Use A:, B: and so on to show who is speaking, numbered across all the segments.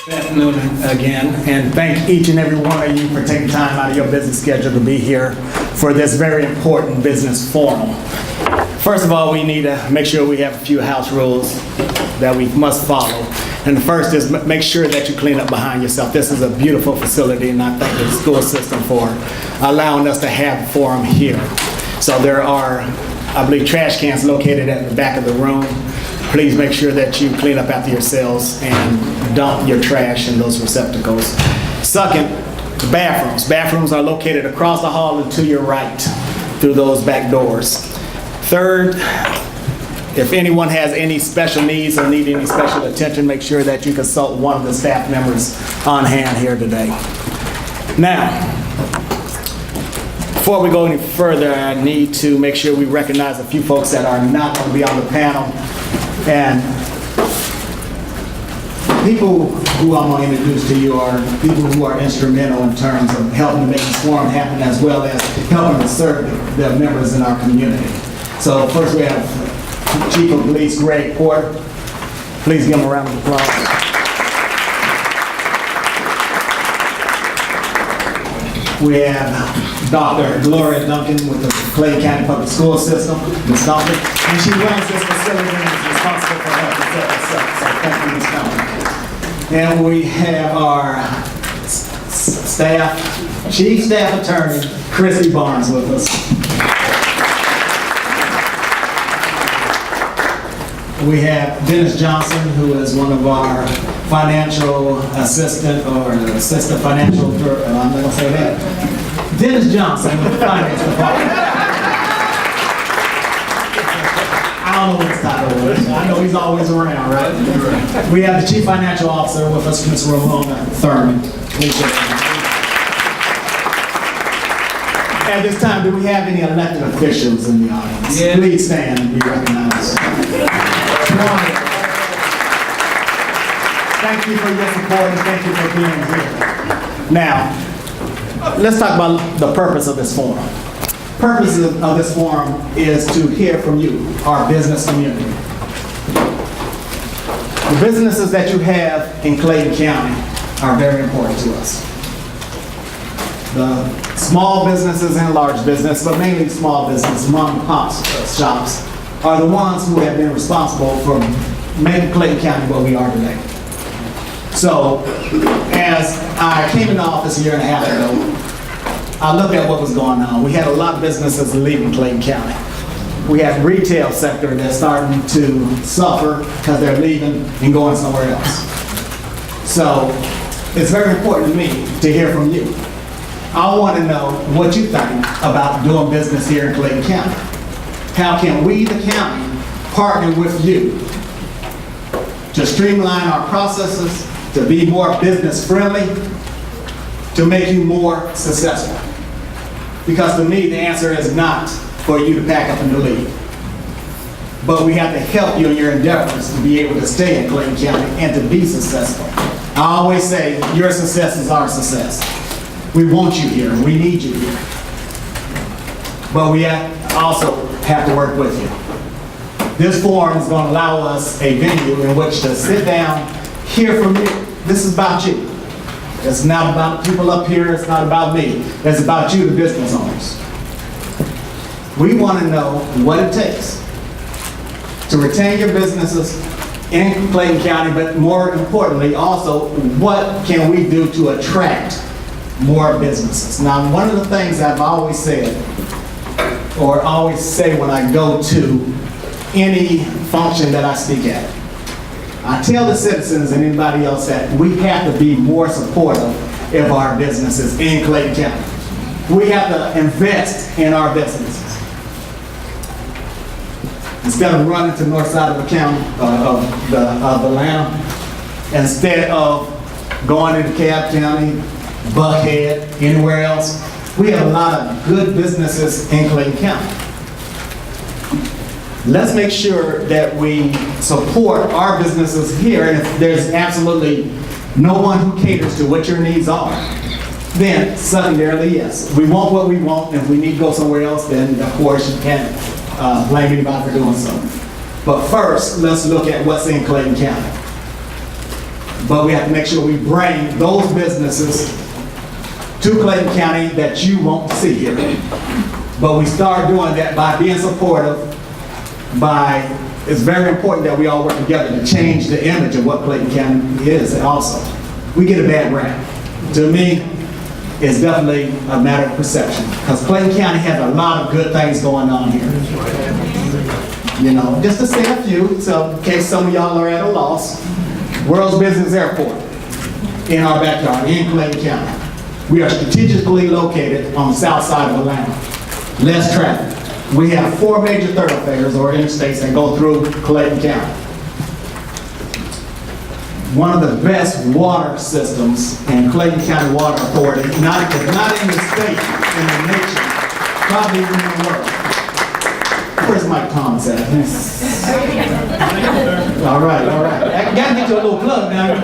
A: Good afternoon again, and thank each and every one of you for taking time out of your busy schedule to be here for this very important business forum. First of all, we need to make sure we have a few house rules that we must follow. And the first is make sure that you clean up behind yourself. This is a beautiful facility, and I thank the school system for allowing us to have a forum here. So there are, I believe, trash cans located at the back of the room. Please make sure that you clean up after yourselves and dump your trash in those receptacles. Second, the bathrooms. Bathrooms are located across the hall and to your right through those back doors. Third, if anyone has any special needs or need any special attention, make sure that you consult one of the staff members on hand here today. Now, before we go any further, I need to make sure we recognize a few folks that are not going to be on the panel. And people who I'm going to introduce to you are people who are instrumental in terms of helping to make this forum happen, as well as helping to serve the members in our community. So first we have Chief of Police Greg Porter. Please give him a round of applause. We have Dr. Gloria Duncan with the Clayton County Public School System, Ms. Duncan, and she runs this facility and is responsible for helping set us up. So thank you, Ms. Duncan. And we have our staff, Chief Staff Attorney, Christy Barnes with us. We have Dennis Johnson, who is one of our financial assistant or assistant financial, I'm not going to say that. Dennis Johnson with the finance department. I don't know what his title is. I know he's always around, right? We have the Chief Financial Officer with us, Ms. Ramona Thurman. At this time, do we have any elected officials in the audience? Yeah. Please stand and be recognized. Thank you for your support and thank you for being here. Now, let's talk about the purpose of this forum. The purpose of this forum is to hear from you, our business community. The businesses that you have in Clayton County are very important to us. The small businesses and large business, but mainly small business, mom and pop shops, are the ones who have been responsible for making Clayton County what we are today. So, as I came into office a year and a half ago, I looked at what was going on. We had a lot of businesses leaving Clayton County. We have retail sector that's starting to suffer because they're leaving and going somewhere else. So, it's very important to me to hear from you. I want to know what you think about doing business here in Clayton County. How can we, the county, partner with you to streamline our processes, to be more business friendly, to make you more successful? Because to me, the answer is not for you to pack up and to leave. But we have to help you in your endeavors to be able to stay in Clayton County and to be successful. I always say, your success is our success. We want you here, we need you here. But we also have to work with you. This forum is going to allow us a venue in which to sit down, hear from you. This is about you. It's not about people up here, it's not about me. It's about you, the business owners. We want to know what it takes to retain your businesses in Clayton County, but more importantly, also, what can we do to attract more businesses? Now, one of the things I've always said, or always say when I go to any function that I speak at, I tell the citizens and anybody else that we have to be more supportive of our businesses in Clayton County. We have to invest in our businesses. Instead of running to the north side of the county, of Atlanta, instead of going into Cobb County, Buckhead, anywhere else, we have a lot of good businesses in Clayton County. Let's make sure that we support our businesses here, and if there's absolutely no one who caters to what your needs are, then secondarily, yes, we want what we want, and if we need to go somewhere else, then of course you can't blame anybody for doing so. But first, let's look at what's in Clayton County. but we have to make sure we bring those businesses to Clayton County that you won't see here. But we start doing that by being supportive, it's very important that we all work together to change the image of what Clayton County is also. We get a bad rap. To me, it's definitely a matter of perception, because Clayton County has a lot of good things going on here. You know, just to say a few, so in case some of y'all are at a loss, World's Business Airport in our backyard in Clayton County. We are strategically located on the south side of Atlanta. Less traffic. We have 4 major thoroughfares or interstates that go through Clayton County. One of the best water systems in Clayton County Water Authority, not in the state, in the nation, probably even in the world. Where's Mike Thomas at? All right. I gotta get you a little plug now.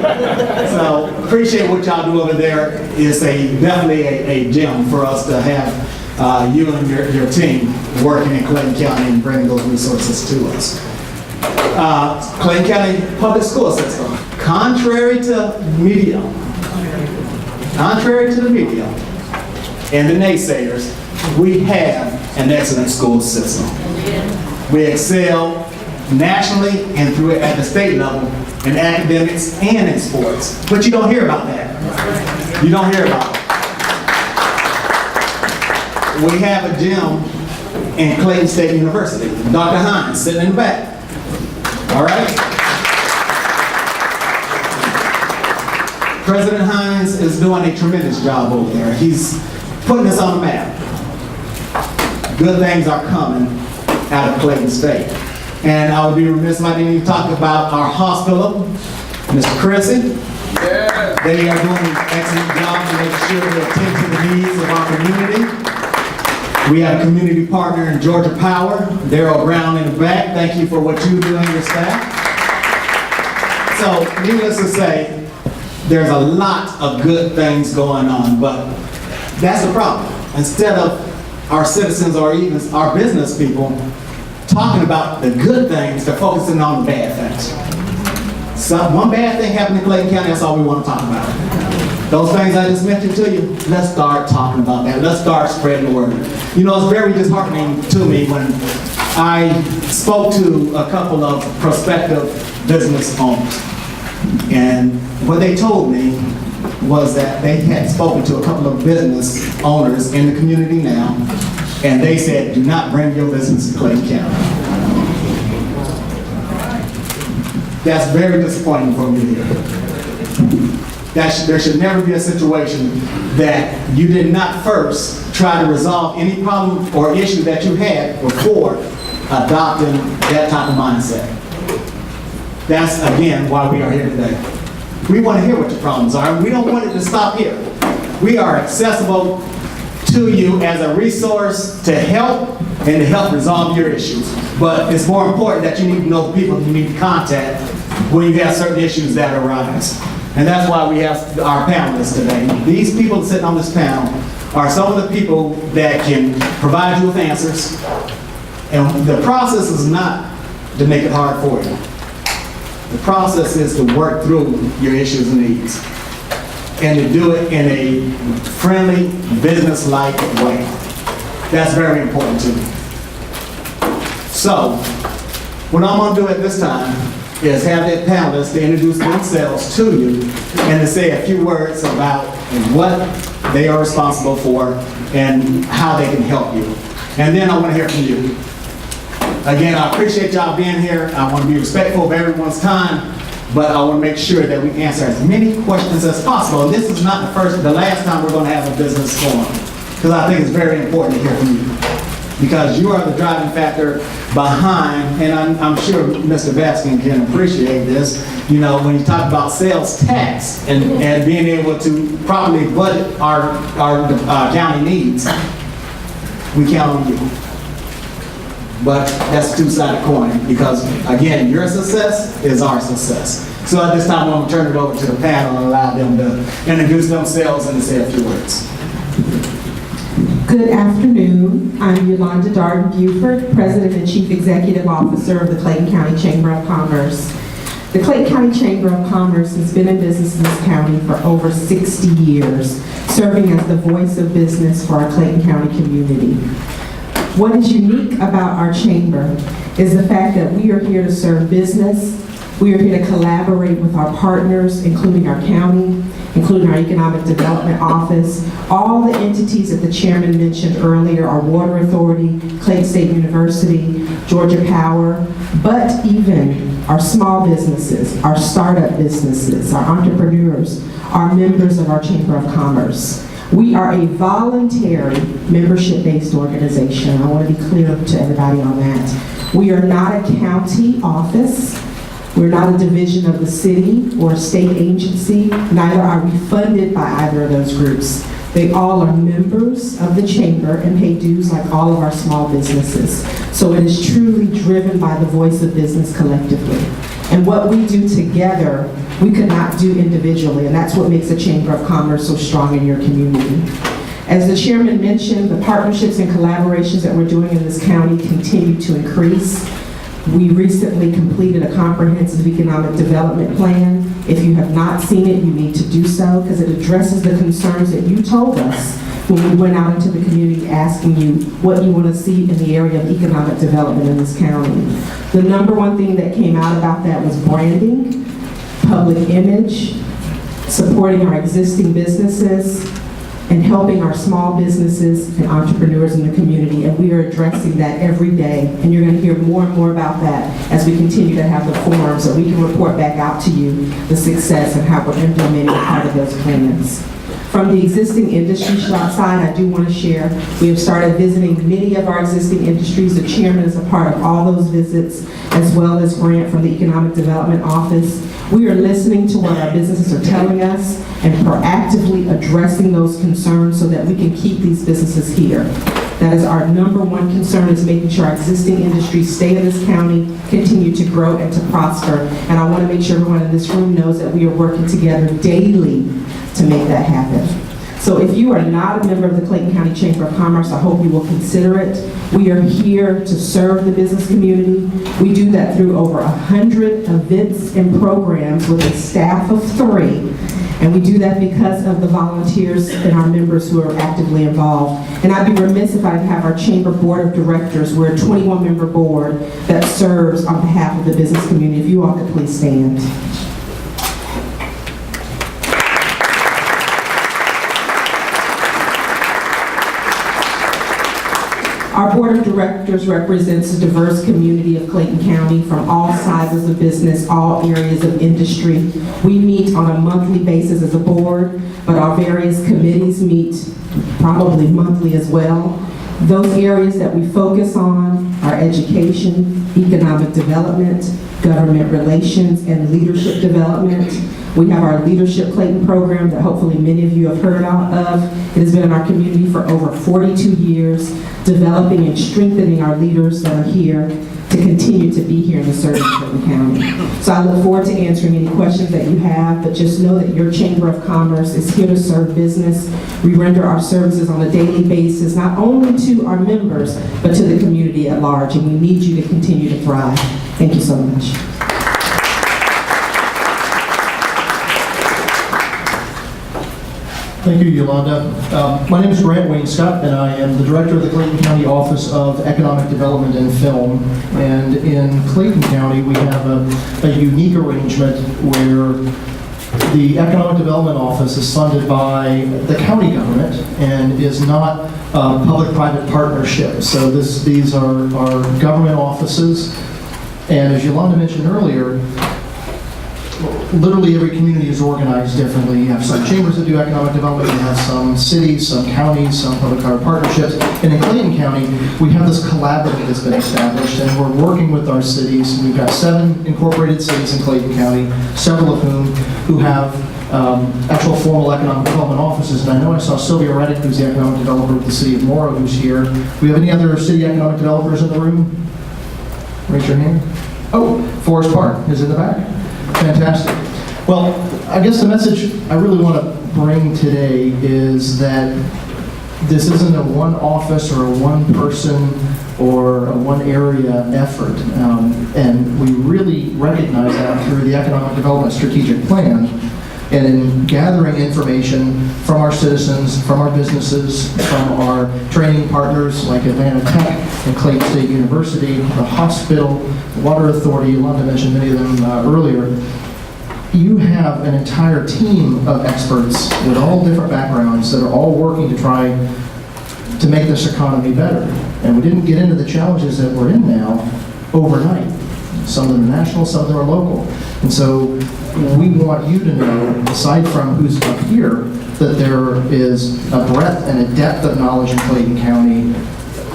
A: So appreciate what y'all do over there. It's definitely a gem for us to have you and your team working in Clayton County and bringing those resources to us. Clayton County public school system, contrary to the media and the naysayers, we have an excellent school system. We excel nationally and at the state level in academics and in sports. But you don't hear about that. You don't hear about it. We have a gym in Clayton State University. Dr. Hines sitting in the back. All right? President Hines is doing a tremendous job over there. He's putting us on the map. Good things are coming out of Clayton State. And I would be remiss if I didn't even talk about our hospital, Mr. Chrissy. Yeah. They are doing an excellent job to make sure they attend to the needs of our community. We have a community partner in Georgia Power, Daryl Brown in the back. Thank you for what you do and your staff. So, needless to say, there's a lot of good things going on, but that's the problem. Instead of our citizens or even our business people talking about the good things, they're focusing on the bad things. So one bad thing happened in Clayton County, that's all we want to talk about. Those things I just mentioned to you, let's start talking about that. Let's start spreading the word. You know, it's very disheartening to me when I spoke to a couple of prospective business owners. And what they told me was that they had spoken to a couple of business owners in the community now, and they said, do not bring your business to Clayton County. That's very disappointing for me here. There should never be a situation that you did not first try to resolve any problem or issue that you had before adopting that type of mindset. That's, again, why we are here today. We want to hear what your problems are. We don't want it to stop here. We are accessible to you as a resource to help and to help resolve your issues. But it's more important that you need to know the people you need to contact when you have certain issues that arise. And that's why we have our panelists today. These people sitting on this panel are some of the people that can provide you with answers. And the process is not to make it hard for you. The process is to work through your issues and needs, and to do it in a friendly, business-like way. That's very important to me. So, what I'm going to do at this time is have the panelists to introduce themselves to you and to say a few words about what they are responsible for and how they can help you. And then I want to hear from you. Again, I appreciate y'all being here. I want to be respectful of everyone's time, but I want to make sure that we answer as many questions as possible. And this is not the last time we're going to have a business forum, because I think it's very important to hear from you, because you are the driving factor behind, and I'm sure Mr. Baskin can appreciate this, you know, when you talk about sales tax and being able to properly budget our county needs, we count on you. But that's a two-sided coin, because again, your success is our success. So at this time, I'm going to turn it over to the panel and allow them to introduce themselves and to say a few words.
B: Good afternoon. I'm Yolanda Darden Buford, President and Chief Executive Officer of the Clayton County Chamber of Commerce. The Clayton County Chamber of Commerce has been in business in this county for over 60 years, serving as the voice of business for our Clayton County community. What is unique about our chamber is the fact that we are here to serve business. We are here to collaborate with our partners, including our county, including our Economic Development Office, all the entities that the chairman mentioned earlier, our Water Authority, Clayton State University, Georgia Power, but even our small businesses, our startup businesses, our entrepreneurs, are members of our Chamber of Commerce. We are a voluntary membership-based organization. I want to be clear to everybody on that. We are not a county office. We're not a division of the city or a state agency. Neither are we funded by either of those groups. They all are members of the chamber and pay dues like all of our small businesses. So it is truly driven by the voice of business collectively. And what we do together, we could not do individually, and that's what makes the Chamber of Commerce so strong in your community. As the chairman mentioned, the partnerships and collaborations that we're doing in this county continue to increase. We recently completed a comprehensive economic development plan. If you have not seen it, you need to do so because it addresses the concerns that you told us when we went out into the community asking you what you want to see in the area of economic development in this county. The number one thing that came out about that was branding, public image, supporting our existing businesses, and helping our small businesses and entrepreneurs in the community, and we are addressing that every day, and you're going to hear more and more about that as we continue to have the forums so we can report back out to you the success and how we're implementing part of those plans. From the existing industry side, I do want to share, we have started visiting many of our existing industries. The chairman is a part of all those visits, as well as Grant from the Economic Development Office. We are listening to what our businesses are telling us and proactively addressing those concerns so that we can keep these businesses here. That is our number one concern, is making sure our existing industries stay in this county, continue to grow and to prosper. And I want to make sure everyone in this room knows that we are working together daily to make that happen. So if you are not a member of the Clayton County Chamber of Commerce, I hope you will consider it. We are here to serve the business community. We do that through over 100 events and programs with a staff of 3. And we do that because of the volunteers and our members who are actively involved. And I'd be remiss if I didn't have our Chamber Board of Directors. We're a 21-member board that serves on behalf of the business community. If you all could please stand. Our Board of Directors represents a diverse community of Clayton County from all sizes of business, all areas of industry. We meet on a monthly basis as a board, but our various committees meet probably monthly as well. Those areas that we focus on are education, economic development, government relations, and leadership development. We have our Leadership Clayton program that hopefully many of you have heard of. It has been in our community for over 42 years, developing and strengthening our leaders that are here to continue to be here in the service of Clayton County. So I look forward to answering any questions that you have, but just know that your Chamber of Commerce is here to serve business. We render our services on a daily basis, not only to our members, but to the community at large, and we need you to continue to thrive. Thank you so much.
C: Thank you, Yolanda. My name is Grant Wainscott, and I am the director of the Clayton County Office of Economic Development and Film. And in Clayton County, we have a unique arrangement where the Economic Development Office is funded by the county government and is not a public-private partnership. So these are government offices. And as Yolanda mentioned earlier, literally every community is organized differently. You have some chambers that do economic development, you have some cities, some counties, some public-private partnerships. And in Clayton County, we have this collaborative that's been established, and we're working with our cities. We've got 7 incorporated cities in Clayton County, several of who have actual formal economic development offices. And I know I saw Sylvia Reddick, who's the economic developer with the city of Morrow, who's here. Do we have any other city economic developers in the room? Raise your hand. Oh, Forest Park is in the back. Fantastic. Well, I guess the message I really want to bring today is that this isn't a one office or a one person or a one area effort. And we really recognize that through the Economic Development Strategic Plan, and in gathering information from our citizens, from our businesses, from our training partners like Atlanta Tech and Clayton State University, the hospital, the Water Authority. Yolanda mentioned many of them earlier. You have an entire team of experts with all different backgrounds that are all working to try to make this economy better. And we didn't get into the challenges that we're in now overnight. Some of them are national, some of them are local. And so we want you to know, aside from who's up here, that there is a breadth and a depth of knowledge in Clayton County.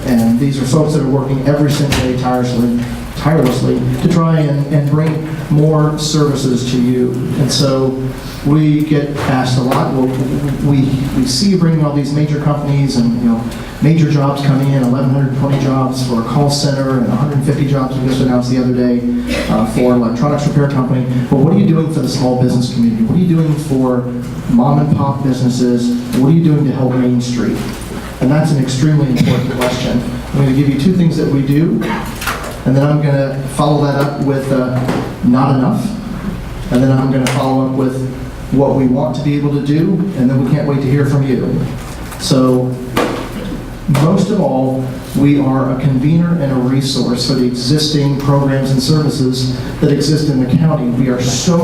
C: And these are folks that are working every single day tirelessly to try and bring more services to you. And so we get asked a lot. Well, we see you bringing all these major companies and major jobs coming in, 1,120 jobs for a call center and 150 jobs we just announced the other day for an electronics repair company. But what are you doing for the small business community? What are you doing for mom and pop businesses? What are you doing to help Main Street? And that's an extremely important question. I'm going to give you two things that we do, and then I'm going to follow that up with not enough, and then I'm going to follow up with what we want to be able to do, and then we can't wait to hear from you. So, most of all, we are a convener and a resource for the existing programs and services that exist in the county. We are so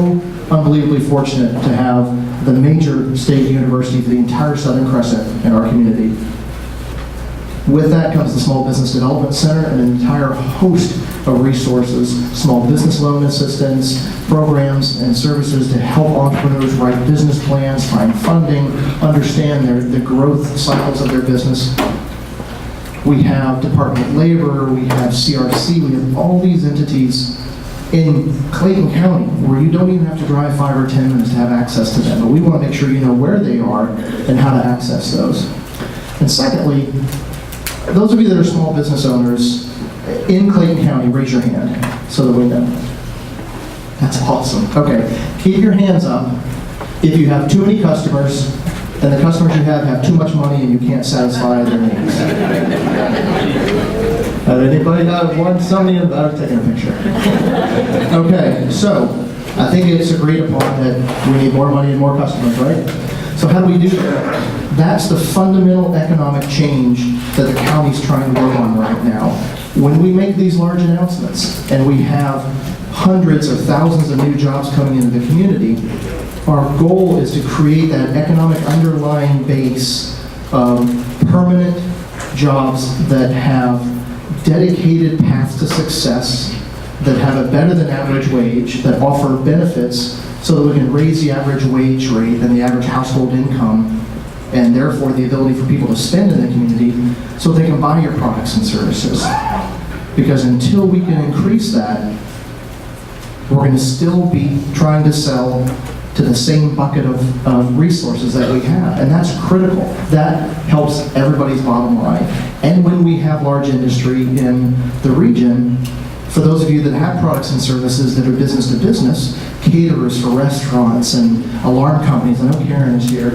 C: unbelievably fortunate to have the major state university for the entire Southern Crescent in our community. With that comes the Small Business Development Center and an entire host of resources, small business loan assistance, programs and services to help entrepreneurs write business plans, find funding, understand the growth cycles of their business. We have Department of Labor, we have CRC, we have all these entities in Clayton County where you don't even have to drive 5 or 10 minutes to have access to them. But we want to make sure you know where they are and how to access those. And secondly, those of you that are small business owners in Clayton County, raise your hand so that we know. That's awesome. Okay, keep your hands up if you have too many customers and the customers you have too much money and you can't satisfy their needs. Anybody want somebody about taking a picture? Okay, so I think it's agreed upon that we need more money and more customers, right? So how do we do that? That's the fundamental economic change that the county's trying to work on right now. When we make these large announcements and we have hundreds or thousands of new jobs coming into the community, our goal is to create that economic underlying base of permanent jobs that have dedicated paths to success, that have a better than average wage, that offer benefits so that we can raise the average wage rate and the average household income, and therefore the ability for people to spend in the community so they can buy your products and services. Because until we can increase that, we're going to still be trying to sell to the same bucket of resources that we have. And that's critical. That helps everybody's bottom line. And when we have large industry in the region, for those of you that have products and services that are business to business, caterers for restaurants and alarm companies, I know Karen is here,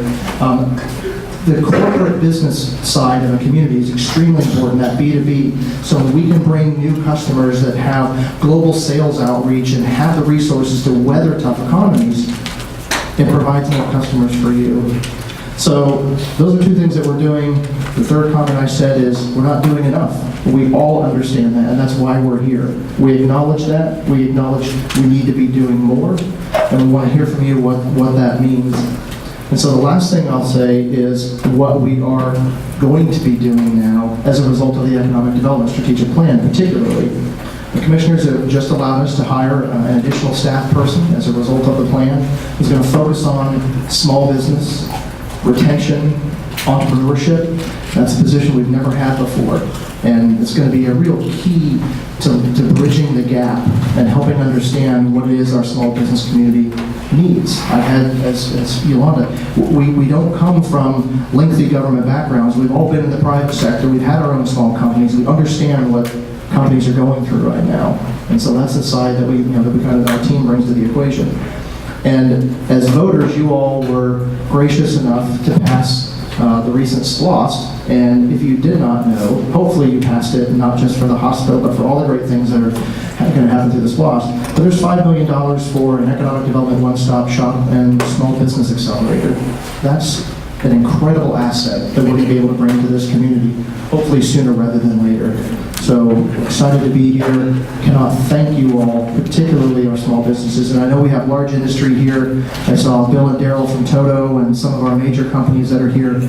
C: the corporate business side of a community is extremely important, that B2B, so we can bring new customers that have global sales outreach and have the resources to weather tough economies. It provides more customers for you. So those are two things that we're doing. The third comment I said is we're not doing enough. We all understand that, and that's why we're here. We acknowledge that. We acknowledge we need to be doing more, and we want to hear from you what that means. And so the last thing I'll say is what we are going to be doing now as a result of the Economic Development Strategic Plan, particularly. The commissioners have just allowed us to hire an additional staff person as a result of the plan. He's going to focus on small business, retention, entrepreneurship. That's a position we've never had before. And it's going to be a real key to bridging the gap and helping understand what it is our small business community needs. I've had, as Yolanda, we don't come from lengthy government backgrounds. We've all been in the private sector. We've had our own small companies. We understand what companies are going through right now. And so that's the side that our team brings to the equation. And as voters, you all were gracious enough to pass the recent SPLOST. And if you did not know, hopefully you passed it, not just for the hospital, but for all the great things that are going to happen through the SPLOST. But there's $5 million for an economic development one-stop shop and small business accelerator. That's an incredible asset that we're going to be able to bring to this community, hopefully sooner rather than later. So excited to be here. Cannot thank you all, particularly our small businesses. And I know we have large industry here. I saw Bill and Daryl from Toto and some of our major companies that are here.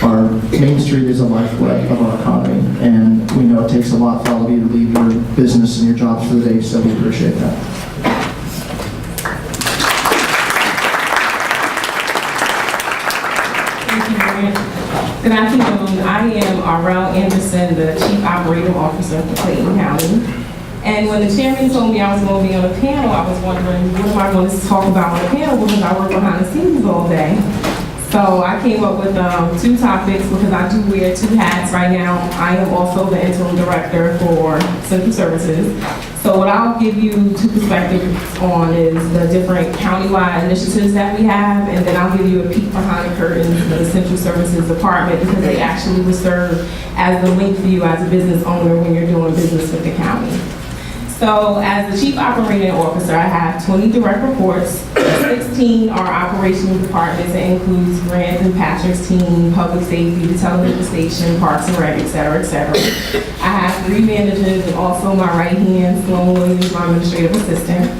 C: Our Main Street is a lifeblood of our economy, and we know it takes a lot for all of you to leave your business and your jobs for the day, so we appreciate that.
D: Good afternoon. I am Arel Anderson, the Chief Operating Officer for Clayton County. And when the chairman told me I was going to be on a panel, I was wondering, what am I going to talk about on the panel, because I work behind the scenes all day. So I came up with 2 topics, because I do wear 2 hats right now. I am also the interim director for Central Services. So what I'll give you 2 perspectives on is the different countywide initiatives that we have, and then I'll give you a peek behind the curtains of the Central Services Department, because they actually will serve as the link for you as a business owner when you're doing business with the county. So as the Chief Operating Officer, I have 20 direct reports. 16 are operational departments. It includes Grant and Patrick's team, public safety, the television station, parks and rec, et cetera, et cetera. I have 3 managers, and also my right hand, Sloan Williams, my administrative assistant.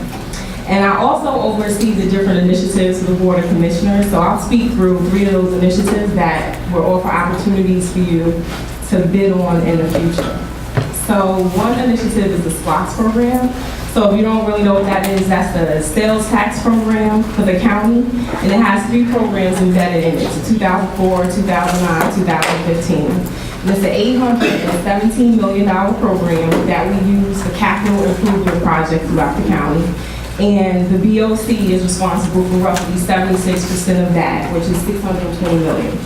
D: And I also oversee the different initiatives for the Board of Commissioners. So I'll speak through 3 of those initiatives that will offer opportunities for you to bid on in the future. So one initiative is the SPLOST program. So if you don't really know what that is, that's the sales tax program for the county. And it has 3 programs embedded in it, so 2004, 2009, 2015. And it's an $817 million program that we use for capital improvement projects throughout the county. And the BOC is responsible for roughly 76% of that, which is $620 million.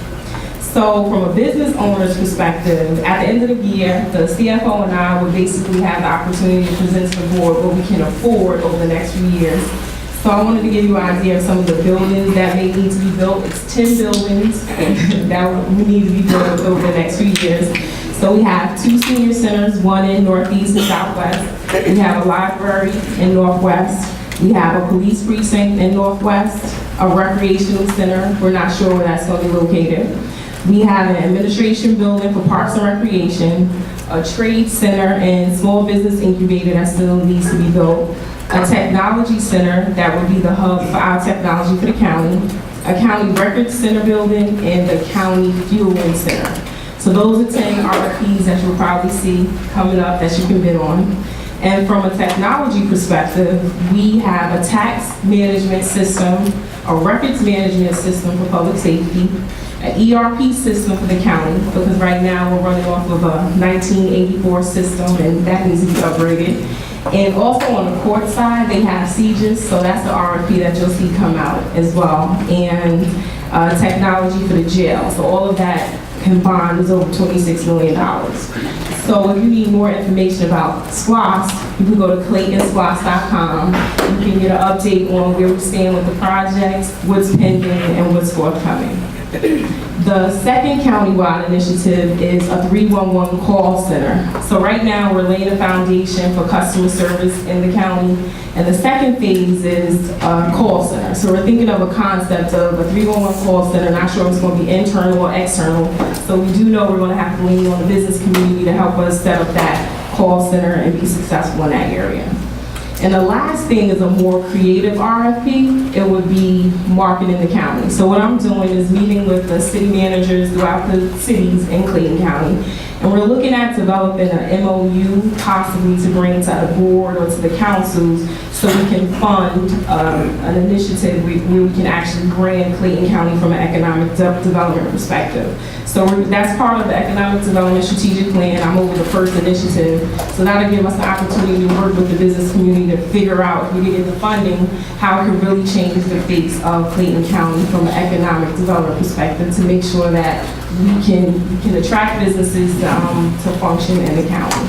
D: So from a business owner's perspective, at the end of the year, the CFO and I would basically have the opportunity to present to the board what we can afford over the next few years. So I wanted to give you an idea of some of the buildings that may need to be built. It's 10 buildings that we need to be built over the next few years. So we have 2 senior centers, one in Northeast and Southwest. We have a library in Northwest. We have a police precinct in Northwest, a recreational center. We're not sure where that's going to be located. We have an administration building for parks and recreation, a trade center and small business incubator that still needs to be built, a technology center that would be the hub for our technology for the county, a county records center building, and the county fueling center. So those are 10 RFPs that you'll probably see coming up that you can bid on. And from a technology perspective, we have a tax management system, a records management system for public safety, an ERP system for the county, because right now we're running off of a 1984 system and that needs to be upgraded. And also on the court side, they have sieges, so that's the RFP that you'll see come out as well. And technology for the jail. So all of that combined is over $26 million. So if you need more information about SPLOST, you can go to ClaytonSPLOST.com. You can get an update on where we stand with the projects, what's pending, and what's forthcoming. The second countywide initiative is a 311 call center. So right now we're laying a foundation for customer service in the county, and the second phase is a call center. So we're thinking of a concept of a 311 call center. Not sure if it's going to be internal or external. So we do know we're going to have to lean on the business community to help us set up that call center and be successful in that area. And the last thing is a more creative RFP. It would be marketing the county. So what I'm doing is meeting with the city managers throughout the cities in Clayton County. And we're looking at developing an MOU possibly to bring to the board or to the councils so we can fund an initiative where we can actually brand Clayton County from an economic development perspective. So that's part of the Economic Development Strategic Plan. I'm over the first initiative. So that'll give us the opportunity to work with the business community to figure out, if we get the funding, how it can really change the face of Clayton County from an economic development perspective to make sure that we can attract businesses to function in the county.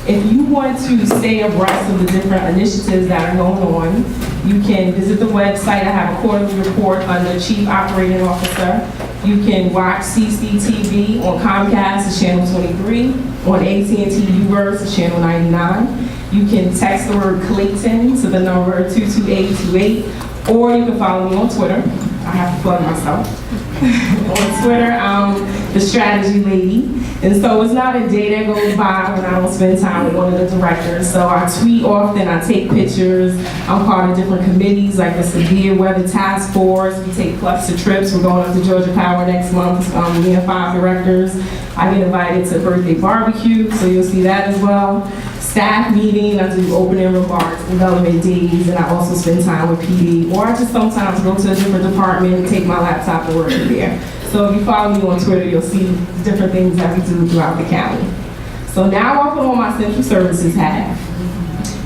D: If you want to stay abreast of the different initiatives that are going on, you can visit the website. I have a quarterly report under Chief Operating Officer. You can watch CCTV on Comcast, it's channel 23, on AT&T Uverse, it's channel 99. You can text the word Clayton to the number 22828, or you can follow me on Twitter. I have to plug myself. On Twitter, I'm the strategy lady. And so it's not a day that goes by when I don't spend time with one of the directors. So I tweet often, I take pictures. I'm part of different committees like the Severe Weather Task Force. We take cluster trips. We're going up to Georgia Power next month. Me and 5 directors. I get invited to birthday barbecue, so you'll see that as well. Staff meeting, I do opening remarks, development days, and I also spend time with PD. Or I just sometimes go to a different department and take my laptop and work in there. So if you follow me on Twitter, you'll see different things that we do throughout the county. So now I put on my central services hat.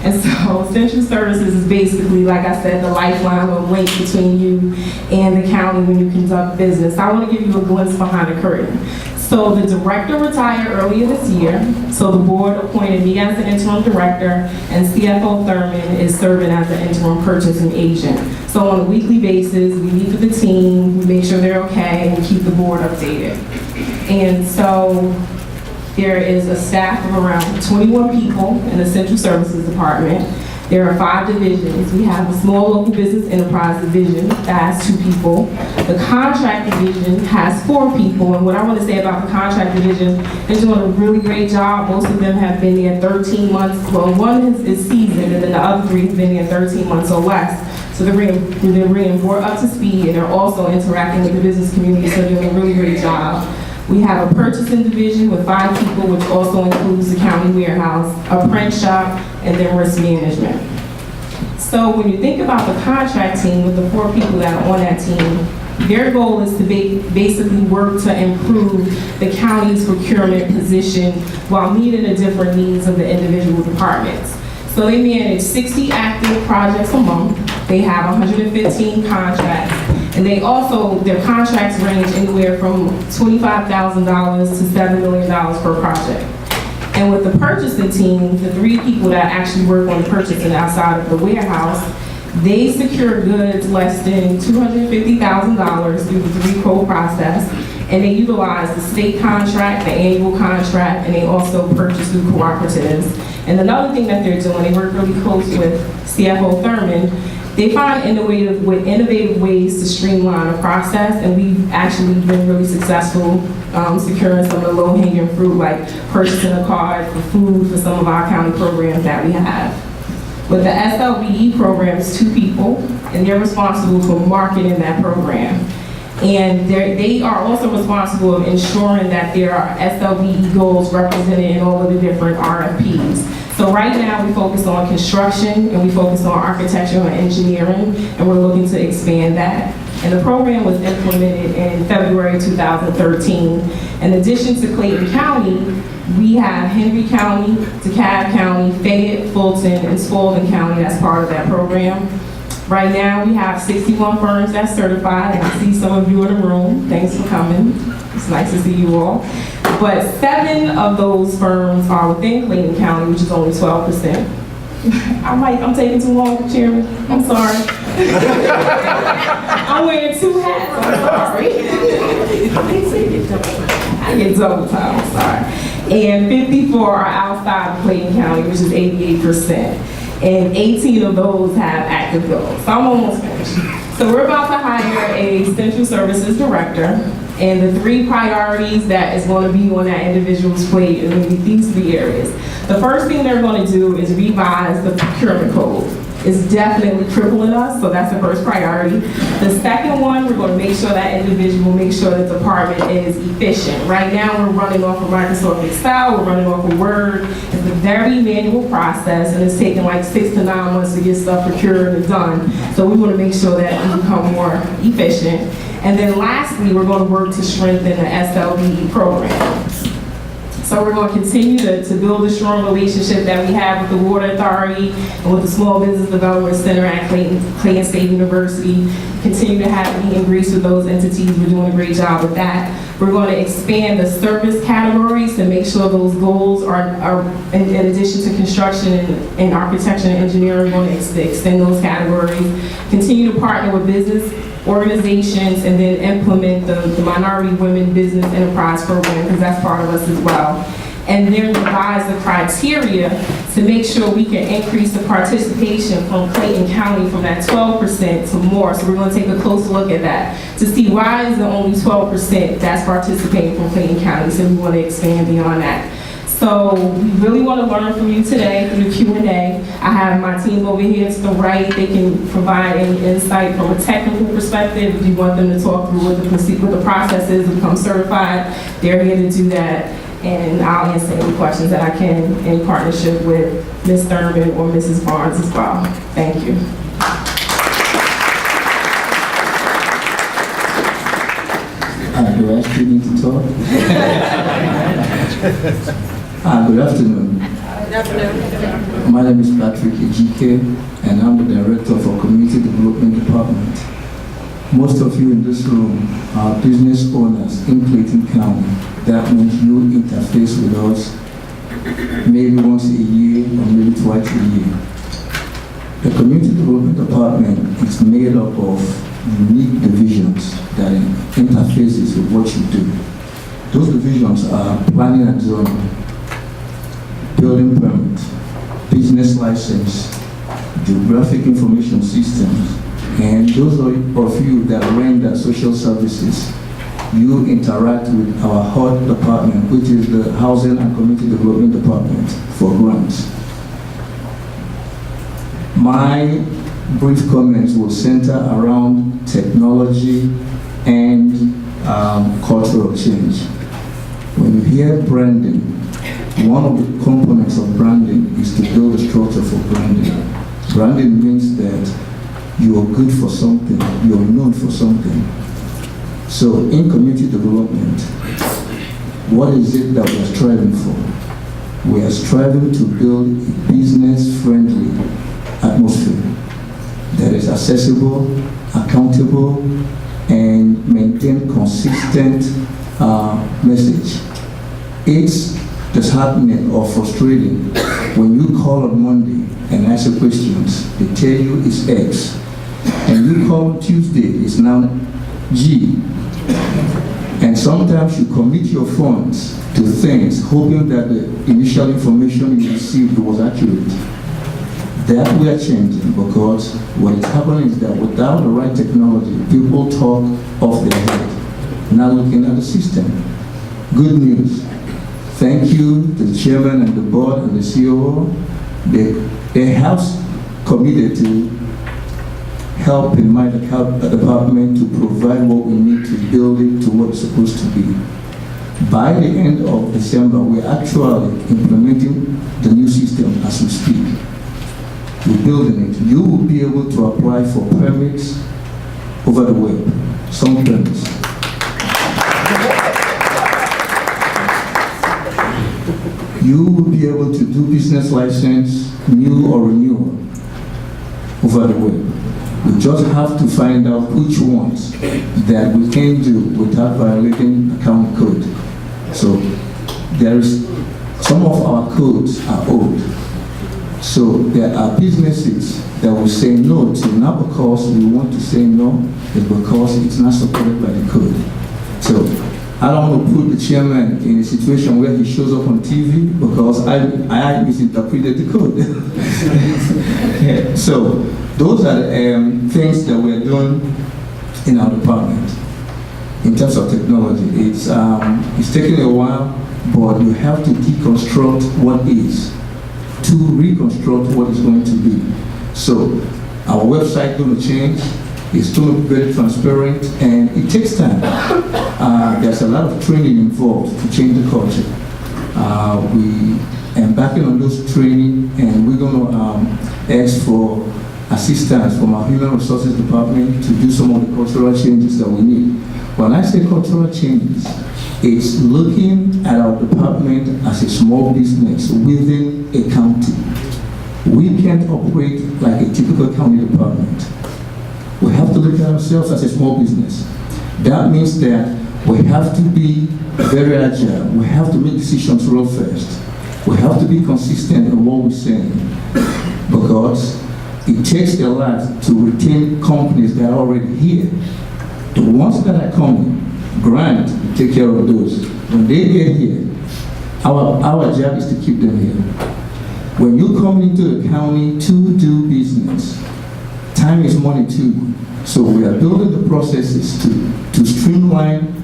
D: And so central services is basically, like I said, the lifeline or link between you and the county when you conduct business. I want to give you a glimpse behind the curtain. So the director retired earlier this year. So the board appointed me as the interim director, and CFO Thurman is serving as the interim purchasing agent. So on a weekly basis, we meet with the team, we make sure they're okay, and we keep the board updated. And so there is a staff of around 21 people in the Central Services Department. There are 5 divisions. We have a small local business enterprise division that has 2 people. The contract division has 4 people. And what I want to say about the contract division, they're doing a really great job. Most of them have been there 13 months. Well, one is seasoned, and then the other 3 have been there 13 months or less. So they're bringing more up to speed, and they're also interacting with the business community, so they're doing a really great job. We have a purchasing division with 5 people, which also includes the county warehouse, a print shop, and then risk management. So when you think about the contract team with the 4 people that are on that team, their goal is to basically work to improve the county's procurement position while meeting the different needs of the individual departments. So they manage 60 active projects a month. They have 115 contracts. And they also, their contracts range anywhere from $25,000 to $7 million per project. And with the purchasing team, the 3 people that actually work on purchasing outside of the warehouse, they secure goods less than $250,000 through the 3-quote process. And they utilize the state contract, the annual contract, and they also purchase through cooperatives. And another thing that they're doing, they work really close with CFO Thurman. They find innovative ways to streamline the process, and we've actually been really successful securing some of the low-hanging fruit, like purchasing a card for food for some of our county programs that we have. With the SLBE program, it's 2 people, and they're responsible for marketing that program. And they are also responsible for ensuring that there are SLBE goals represented in all of the different RFPs. So right now we focus on construction and we focus on architecture and engineering, and we're looking to expand that. And the program was implemented in February 2013. In addition to Clayton County, we have Henry County, DeKalb County, Fayette, Fulton, and Spalding County that's part of that program. Right now, we have 61 firms that's certified, and I see some of you in the room. Thanks for coming. It's nice to see you all. But 7 of those firms are within Clayton County, which is only 12%. I'm taking too long, Chairman. I'm sorry. I'm wearing 2 hats. I'm sorry. I get double time. I'm sorry. And 54 are outside of Clayton County, which is 88%. And 18 of those have active goals. So I'm almost finished. So we're about to hire a central services director, and the 3 priorities that is going to be on that individual's plate is going to be these 3 areas. The first thing they're going to do is revise the procurement code. It's definitely crippling us, so that's the first priority. The second one, we're going to make sure that individual, make sure the department is efficient. Right now, we're running off of Microsoft Excel, we're running off of Word. It's a very manual process, and it's taking like 6 to 9 months to get stuff procured and done. So we want to make sure that we become more efficient. And then lastly, we're going to work to strengthen the SLBE program. So we're going to continue to build a strong relationship that we have with the Water Authority and with the Small Business Development Center at Clayton State University. continue to have meet and greets with those entities. We're doing a great job with that. We're going to expand the service categories to make sure those goals are in addition to construction and architecture and engineering, we're going to extend those categories. Continue to partner with business organizations and then implement the Minority Women Business Enterprise Program, because that's part of us as well. And then revise the criteria to make sure we can increase the participation from Clayton County from that 12% to more. So we're going to take a close look at that to see why is it only 12% that's participating from Clayton County. So we want to expand beyond that. So we really want to learn from you today through the Q&A. I have my team over here to the right. They can provide any insight from a technical perspective. If you want them to talk through what the process is to become certified, they're here to do that. And I'll answer any questions that I can in partnership with Ms. Thurman or Mrs. Barnes as well. Thank you.
E: Do I still need to talk? Good afternoon.
F: Good afternoon.
E: My name is Patrick Ejike, and I'm the Director for Community Development Department. Most of you in this room are business owners in Clayton County. That means you interface with us maybe once a year or maybe twice a year. The Community Development Department is made up of unique divisions that interfaces with what you do. Those divisions are planning and zoning, building permit, business license, geographic information systems, and those of you that render social services, you interact with our HUD department, which is the Housing and Community Development Department for grants. My brief comments will center around technology and cultural change. When you hear branding, one of the components of branding is to build a structure for branding. Branding means that you are good for something, you are known for something. So in community development, what is it that we are striving for? We are striving to build a business-friendly atmosphere that is accessible, accountable, and maintain consistent message. It's disheartening or frustrating when you call on Monday and answer questions, they tell you it's X, and you call Tuesday, it's now G. And sometimes you commit your funds to things hoping that the initial information you received was accurate. That we are changing, because what is happening is that without the right technology, people talk off their head, not looking at the system. Good news. Thank you to the chairman and the board and the COO. They have committed to help in my department to provide what we need to build it to what it's supposed to be. By the end of December, we're actually implementing the new system as we speak. We're building it. You will be able to apply for permits over the web, some permits. You will be able to do business license, new or renewal, over the web. We just have to find out which ones that we can do without violating account code. So some of our codes are old. So there are businesses that will say no to, not because we want to say no, but because it's not supported by the code. So I don't want to put the chairman in a situation where he shows up on TV because I misinterpreted the code. Yeah. So those are the things that we're doing in our department. In terms of technology, it's taking a while, but you have to deconstruct what is to reconstruct what is going to be. So our website is going to change. It's going to be very transparent, and it takes time. There's a lot of training involved to change the culture. We embarking on those training, and we're going to ask for assistance from our human resources department to do some of the cultural changes that we need. When I say cultural changes, it's looking at our department as a small business within a county. We can't operate like a typical county department. We have to look at ourselves as a small business. That means that we have to be very agile. We have to make decisions real fast. We have to be consistent in what we're saying, because it takes a lot to retain companies that are already here. The ones that are coming, Grant, take care of those. When they get here, our job is to keep them here. When you come into the county to do business, time is money too. So we are building the processes to streamline.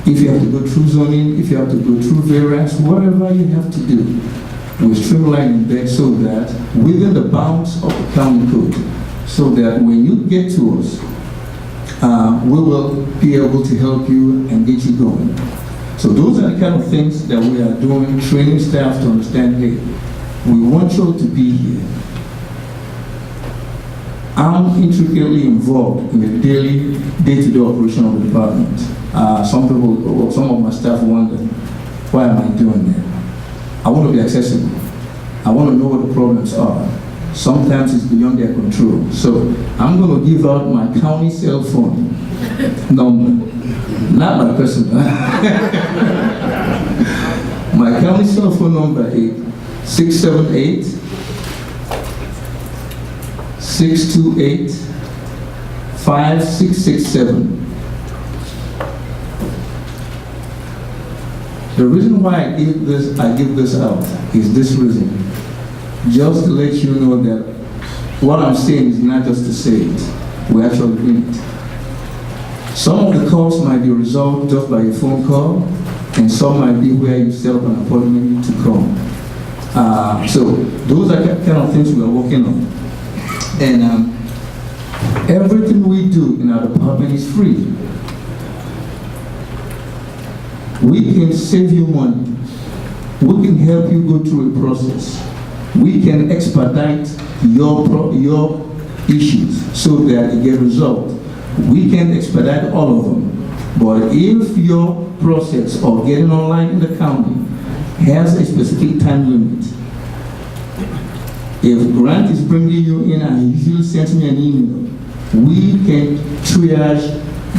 E: If you have to go through zoning, if you have to go through variance, whatever you have to do, we're streamlining that so that within the bounds of the county code, so that when you get to us, we will be able to help you and get you going. So those are the kind of things that we are doing, training staff to understand, hey, we want you to be here. I'm intricately involved in the daily, day-to-day operation of the department. Some people, or some of my staff wonder, why am I doing that? I want to be accessible. I want to know what the problems are. Sometimes it's beyond their control. So I'm going to give out my county cell phone number, not my personal. My county cell phone number is 678 628 5667. The reason why I give this out is this reason. Just to let you know that what I'm saying is not just to say it, we're actually doing it. Some of the calls might be resolved just by a phone call, and some might be where you set up an appointment to come. So those are kind of things we are working on. And everything we do in our department is free. We can save you money. We can help you go through a process. We can expedite your issues so that it gets resolved. We can expedite all of them. But if your process of getting online in the county has a specific time limit, if Grant is bringing you in and he usually sends me an email, we can triage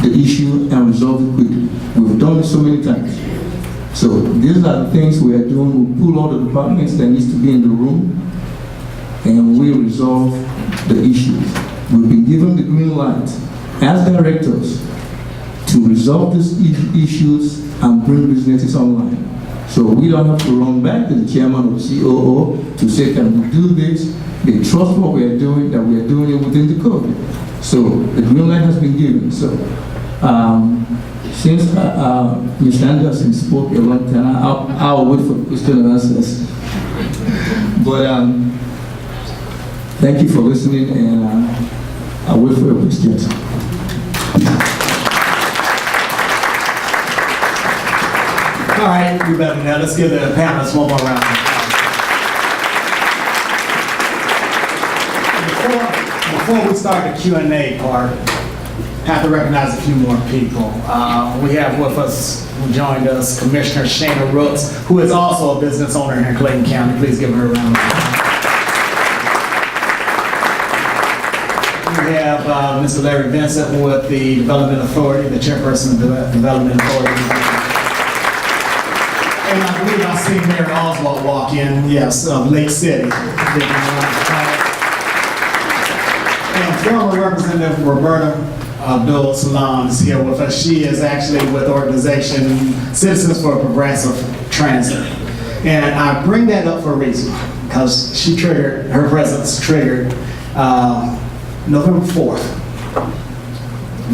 E: the issue and resolve it quickly. We've done it so many times. So these are the things we are doing. We pull all the departments that needs to be in the room and we resolve the issues. We've been given the green light as directors to resolve these issues and bring businesses online. So we don't have to run back to the chairman or the COO to say, can we do this? They trust what we are doing, that we are doing it within the code. So the green light has been given. So since Mr. Anderson spoke a long time, I'll wait for question and answers. But thank you for listening, and I'll wait for your questions.
A: All right, we better now. Let's give the panelists one more round. Before we start the Q&A part, I have to recognize a few more people. We have with us, who joined us, Commissioner Shana Rooks, who is also a business owner here in Clayton County. Please give her a round of applause. We have Mr. Larry Vincent with the Development Authority, the chairperson of the Development Authority. And I believe I seen Mary Oswald walk in, yes, of Lake City. And former Representative Roberta Abdul Salam is here with us. She is actually with the organization Citizens for Progressive Transit. And I bring that up for a reason, because she triggered, her presence triggered November 4th.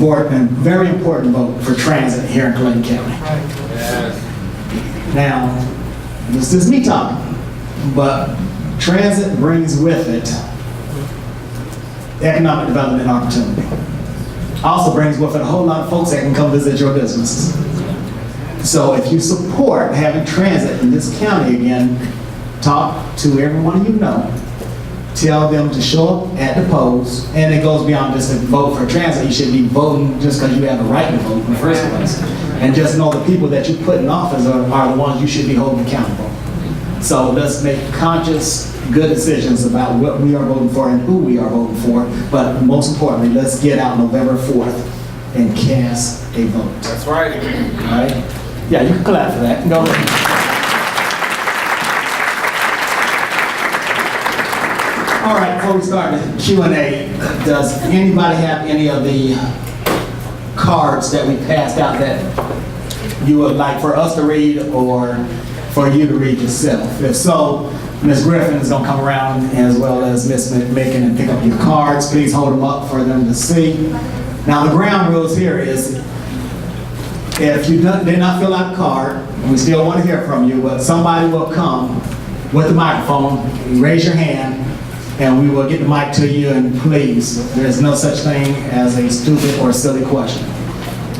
A: A very important vote for transit here in Clayton County. Yes. Now, this is me talking, but transit brings with it economic development opportunity. Also brings with it a whole lot of folks that can come visit your businesses. So if you support having transit in this county again, talk to everyone you know. Tell them to show up at the polls, and it goes beyond just a vote for transit. You should be voting just because you have the right to vote in the first place. And just know the people that you put in office are the ones you should be holding accountable. So let's make conscious good decisions about what we are voting for and who we are voting for. But most importantly, let's get out November 4th and cast a vote.
G: That's right.
A: All right? Yeah, you can clap for that. Go ahead. All right, before we start the Q&A, does anybody have any of the cards that we passed out that you would like for us to read or for you to read yourself? If so, Ms. Griffin is going to come around as well as Ms. McMicken and pick up your cards. Please hold them up for them to see. Now, the ground rules here is if you did not fill out a card, and we still want to hear from you, but somebody will come with the microphone, raise your hand, and we will get the mic to you, and please, there's no such thing as a stupid or silly question.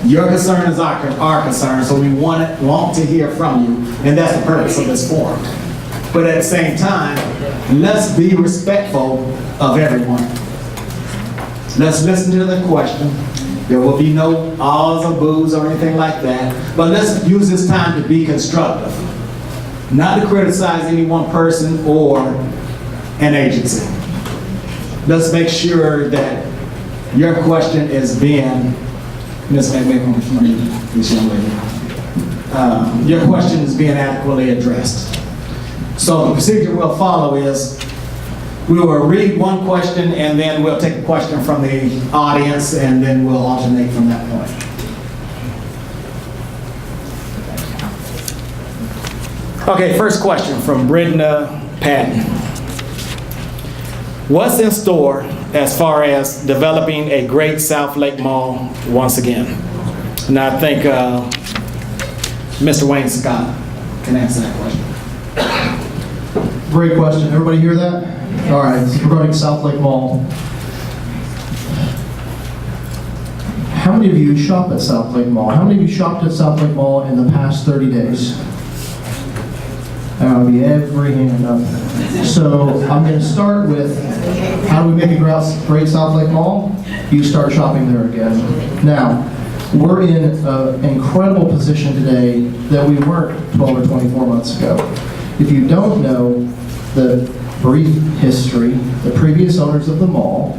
A: Your concern is our concern, so we want to hear from you, and that's the purpose of this forum. But at the same time, let's be respectful of everyone. Let's listen to the question. There will be no ahs or boos or anything like that, but let's use this time to be constructive, not to criticize any one person or an agency. Let's make sure that your question is being, Ms. McMahon, this young lady, your question is being adequately addressed. So the procedure we'll follow is we will read one question and then we'll take a question from the audience and then we'll alternate from that point. Okay, first question from Bridna Patton. What's in store as far as developing a great South Lake Mall once again? And I think Mr. Wayne Scott can answer that question.
C: Great question. Everybody hear that? All right, so regarding South Lake Mall. How many of you shop at South Lake Mall? How many of you shopped at South Lake Mall in the past 30 days? That would be every hand up. So I'm going to start with how do we make a great South Lake Mall? You start shopping there again. Now, we're in an incredible position today that we weren't 12 or 24 months ago. If you don't know the brief history, the previous owners of the mall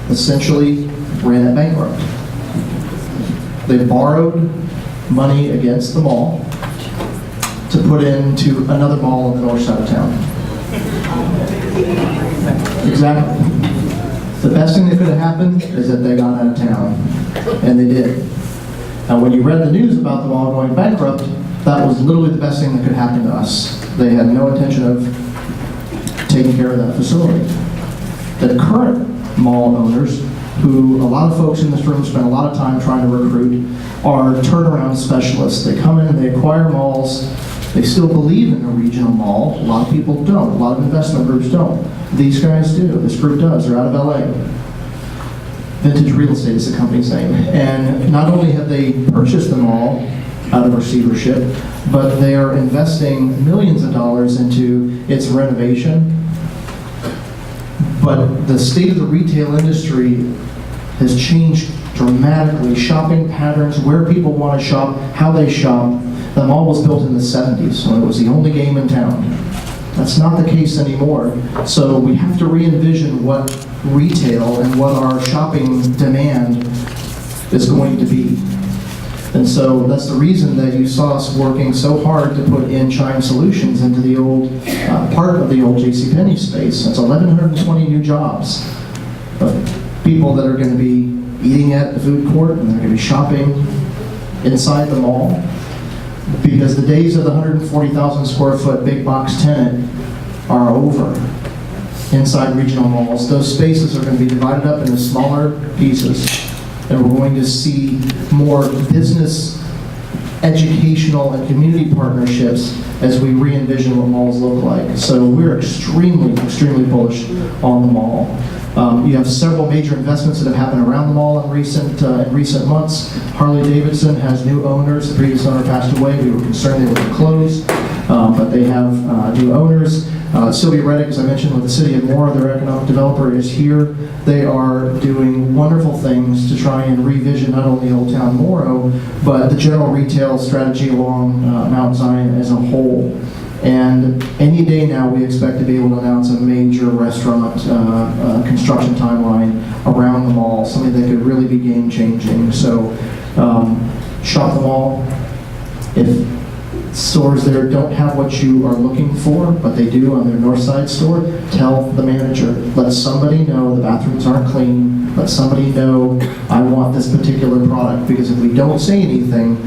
C: essentially ran it bankrupt. They borrowed money against the mall to put into another mall on the north side of town. Exactly. The best thing that could have happened is that they got out of town, and they did. And when you read the news about the mall going bankrupt, that was literally the best thing that could happen to us. They had no intention of taking care of that facility. The current mall owners, who a lot of folks in this room spend a lot of time trying to recruit, are turnaround specialists. They come in and they acquire malls. They still believe in a regional mall. A lot of people don't. A lot of investment groups don't. These guys do. This group does. They're out of LA. Vintage Real Estate is the company's name. And not only have they purchased the mall out of receivership, but they are investing millions of dollars into its renovation. But the state of the retail industry has changed dramatically. Shopping patterns, where people want to shop, how they shop. The mall was built in the 70s when it was the only game in town. That's not the case anymore. So we have to re-envision what retail and what our shopping demand is going to be. And so that's the reason that you saw us working so hard to put in Chime Solutions into the old part of the old JCPenney space. That's 1,120 new jobs of people that are going to be eating at the food court and they're going to be shopping inside the mall. Because the days of the 140,000 square foot big box tenant are over inside regional malls. Those spaces are going to be divided up into smaller pieces, and we're going to see more business, educational, and community partnerships as we re-envision what malls look like. So we're extremely, extremely bullish on the mall. You have several major investments that have happened around the mall in recent months. Harley-Davidson has new owners. The previous owner passed away. We were concerned they would close, but they have new owners. Sylvia Reddick, as I mentioned, with the City of Mora, their economic developer, is here. They are doing wonderful things to try and revision not only Old Town Moro, but the general retail strategy along Mount Zion as a whole. And any day now, we expect to be able to announce a major restaurant construction timeline around the mall, something that could really be game-changing. So shop the mall. If stores there don't have what you are looking for, but they do on their north side store, tell the manager. Let somebody know the bathrooms aren't clean. Let somebody know I want this particular product, because if we don't say anything,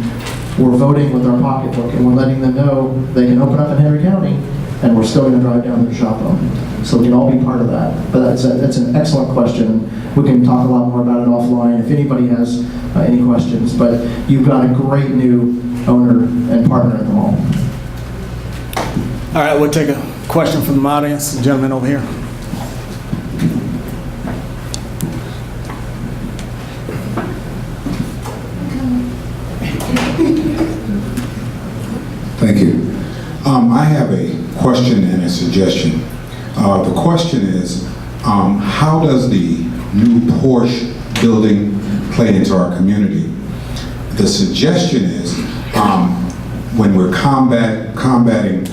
C: we're voting with our pocketbook, and we're letting them know they can open up in Henry County, and we're still going to drive down there to shop them. So we can all be part of that. But that's an excellent question. We can talk a lot more about it offline if anybody has any questions. But you've got a great new owner and partner at the mall.
A: All right, we'll take a question from the audience. The gentleman over here.
G: Thank you. I have a question and a suggestion. The question is, how does the new Porsche building play into our community? The suggestion is, when we're combating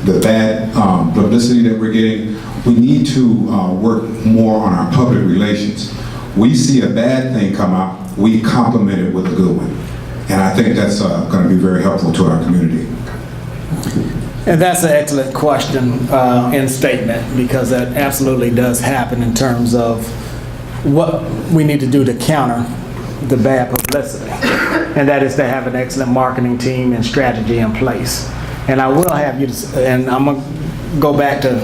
G: the bad publicity that we're getting, we need to work more on our public relations. We see a bad thing come out, we complement it with a good one. And I think that's going to be very helpful to our community.
A: And that's an excellent question and statement, because that absolutely does happen in terms of what we need to do to counter the bad publicity. And that is to have an excellent marketing team and strategy in place. And I will have you, and I'm going to go back to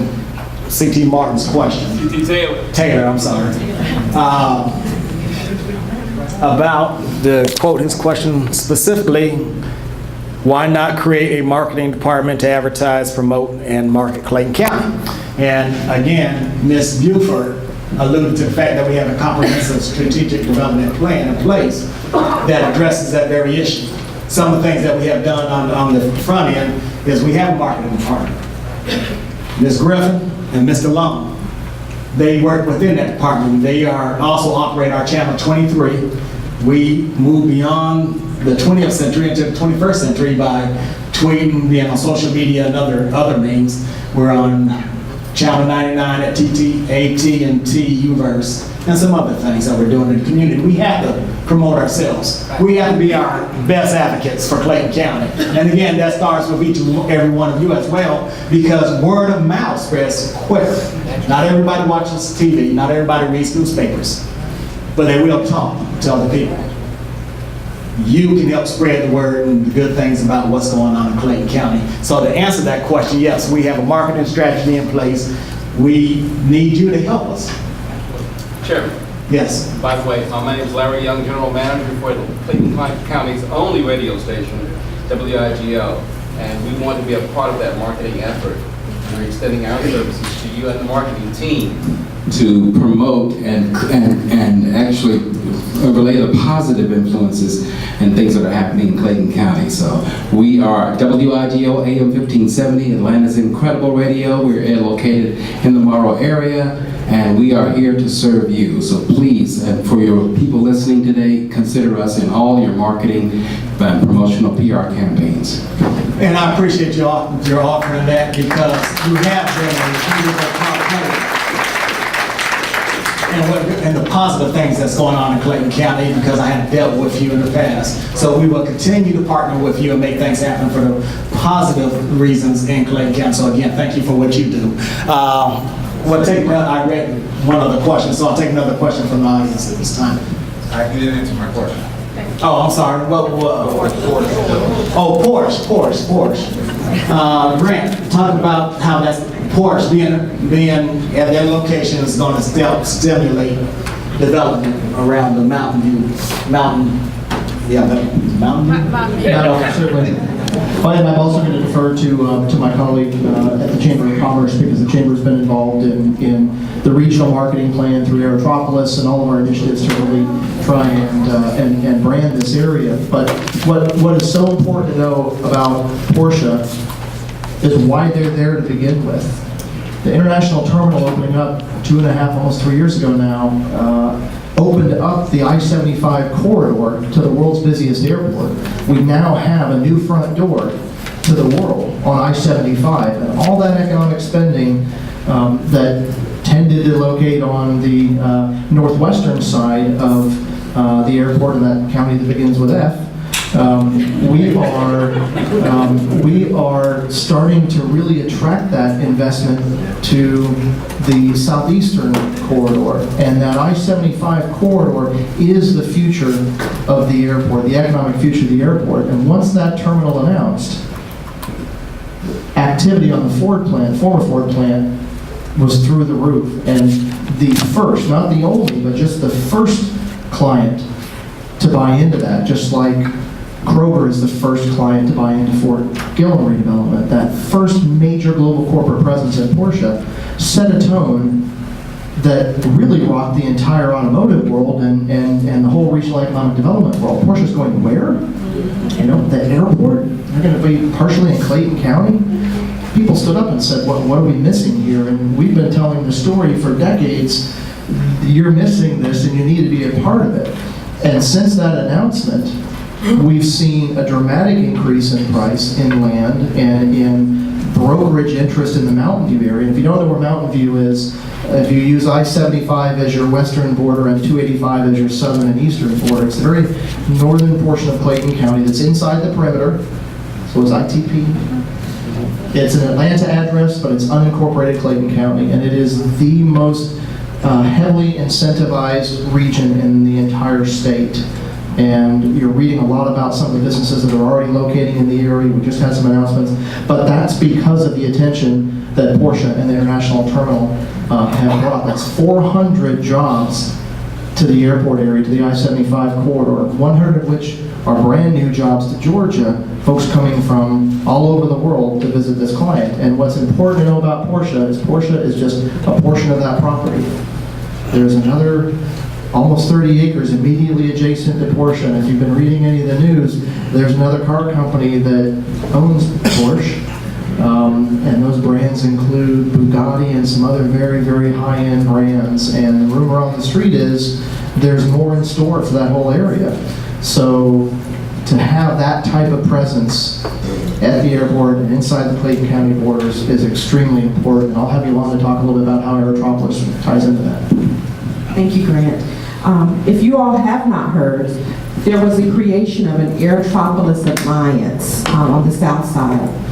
A: C.T. Martin's question.
H: C.T. Taylor.
A: Taylor, I'm sorry. About the, quote, his question specifically, why not create a marketing department to advertise, promote, and market Clayton County? And again, Ms. Buford alluded to the fact that we have a comprehensive strategic development plan in place that addresses that very issue. Some of the things that we have done on the front end is we have a marketing department. Ms. Griffin and Mr. Long, they work within that department. They are also operate our channel 23. We move beyond the 20th century into the 21st century by tweeting, being on social media, and other means. We're on Channel 99 at AT&T, Uverse, and some other things that we're doing in the community. We have to promote ourselves. We have to be our best advocates for Clayton County. And again, that starts with each and every one of you as well, because word of mouth spreads quicker. Not everybody watches TV, not everybody reads newspapers, but they will talk to other people. You can help spread the word and the good things about what's going on in Clayton County. So to answer that question, yes, we have a marketing strategy in place. We need you to help us.
H: Chairman.
A: Yes.
H: By the way, my name is Larry Young, General Manager for the Clayton County's only radio station, WIGO, and we want to be a part of that marketing effort. We're extending our services to you and the marketing team to promote and actually relay the positive influences and things that are happening in Clayton County. So we are WIGO AM 1570, Atlanta's incredible radio. We're located in the Morrow area, and we are here to serve you. So please, for your people listening today, consider us in all your marketing and promotional PR campaigns.
A: And I appreciate your offering that, because you have been a top player. And the positive things that's going on in Clayton County, because I have dealt with you in the past. So we will continue to partner with you and make things happen for the positive reasons in Clayton County. So again, thank you for what you do. I read one other question, so I'll take another question from the audience at this time.
G: I didn't answer my question.
A: Oh, I'm sorry. Porsche. Grant, talk about how that's Porsche being at their location is going to stimulate development around the Mountain View.
C: Certainly. And I'm also going to defer to my colleague at the Chamber of Commerce, because the Chamber's been involved in the regional marketing plan through Aerotropolis and all of our initiatives to really try and brand this area. But what is so important to know about Porsche is why they're there to begin with. The international terminal opening up 2.5, almost 3 years ago now, opened up the I-75 corridor to the world's busiest airport. We now have a new front door to the world on I-75. And all that economic spending that tended to locate on the northwestern side of the airport in that county that begins with F, we are starting to really attract that investment to the southeastern corridor. And that I-75 corridor is the future of the airport, the economic future of the airport. And once that terminal announced, activity on the Ford plant, former Ford plant, was through the roof. And the first, not the only, but just the first client to buy into that, just like Kroger is the first client to buy into Fort Gillen redevelopment. That first major global corporate presence in Porsche set a tone that really rocked the entire automotive world and the whole regional economic development world. Porsche's going where? You know, the airport? They're going to be partially in Clayton County? People stood up and said, what are we missing here? And we've been telling the story for decades. You're missing this and you need to be a part of it. And since that announcement, we've seen a dramatic increase in price in land and in brokerage interest in the Mountain View area. And if you don't know where Mountain View is, if you use I-75 as your western border and 285 as your southern and eastern border, it's the very northern portion of Clayton County that's inside the perimeter. So is ITP. It's an Atlanta address, but it's unincorporated Clayton County, and it is the most heavily incentivized region in the entire state. And you're reading a lot about some of the businesses that are already locating in the area. We just had some announcements, but that's because of the attention that Porsche and the International Terminal have brought. That's 400 jobs to the airport area, to the I-75 corridor, 100 of which are brand new jobs to Georgia, folks coming from all over the world to visit this client. And what's important to know about Porsche is just a portion of that property. There's another almost 30 acres immediately adjacent to Porsche, and if you've been reading any of the news, there's another car company that owns Porsche, and those brands include Bugatti and some other very, very high-end brands, and the rumor on the street is there's more in store for that whole area. So to have that type of presence at the airport and inside the Clayton County borders is extremely important. And I'll have Yolanda talk a little bit about how Aerotropolis ties into that.
B: Thank you, Grant. If you all have not heard, there was a creation of an Aerotropolis Alliance on the south side.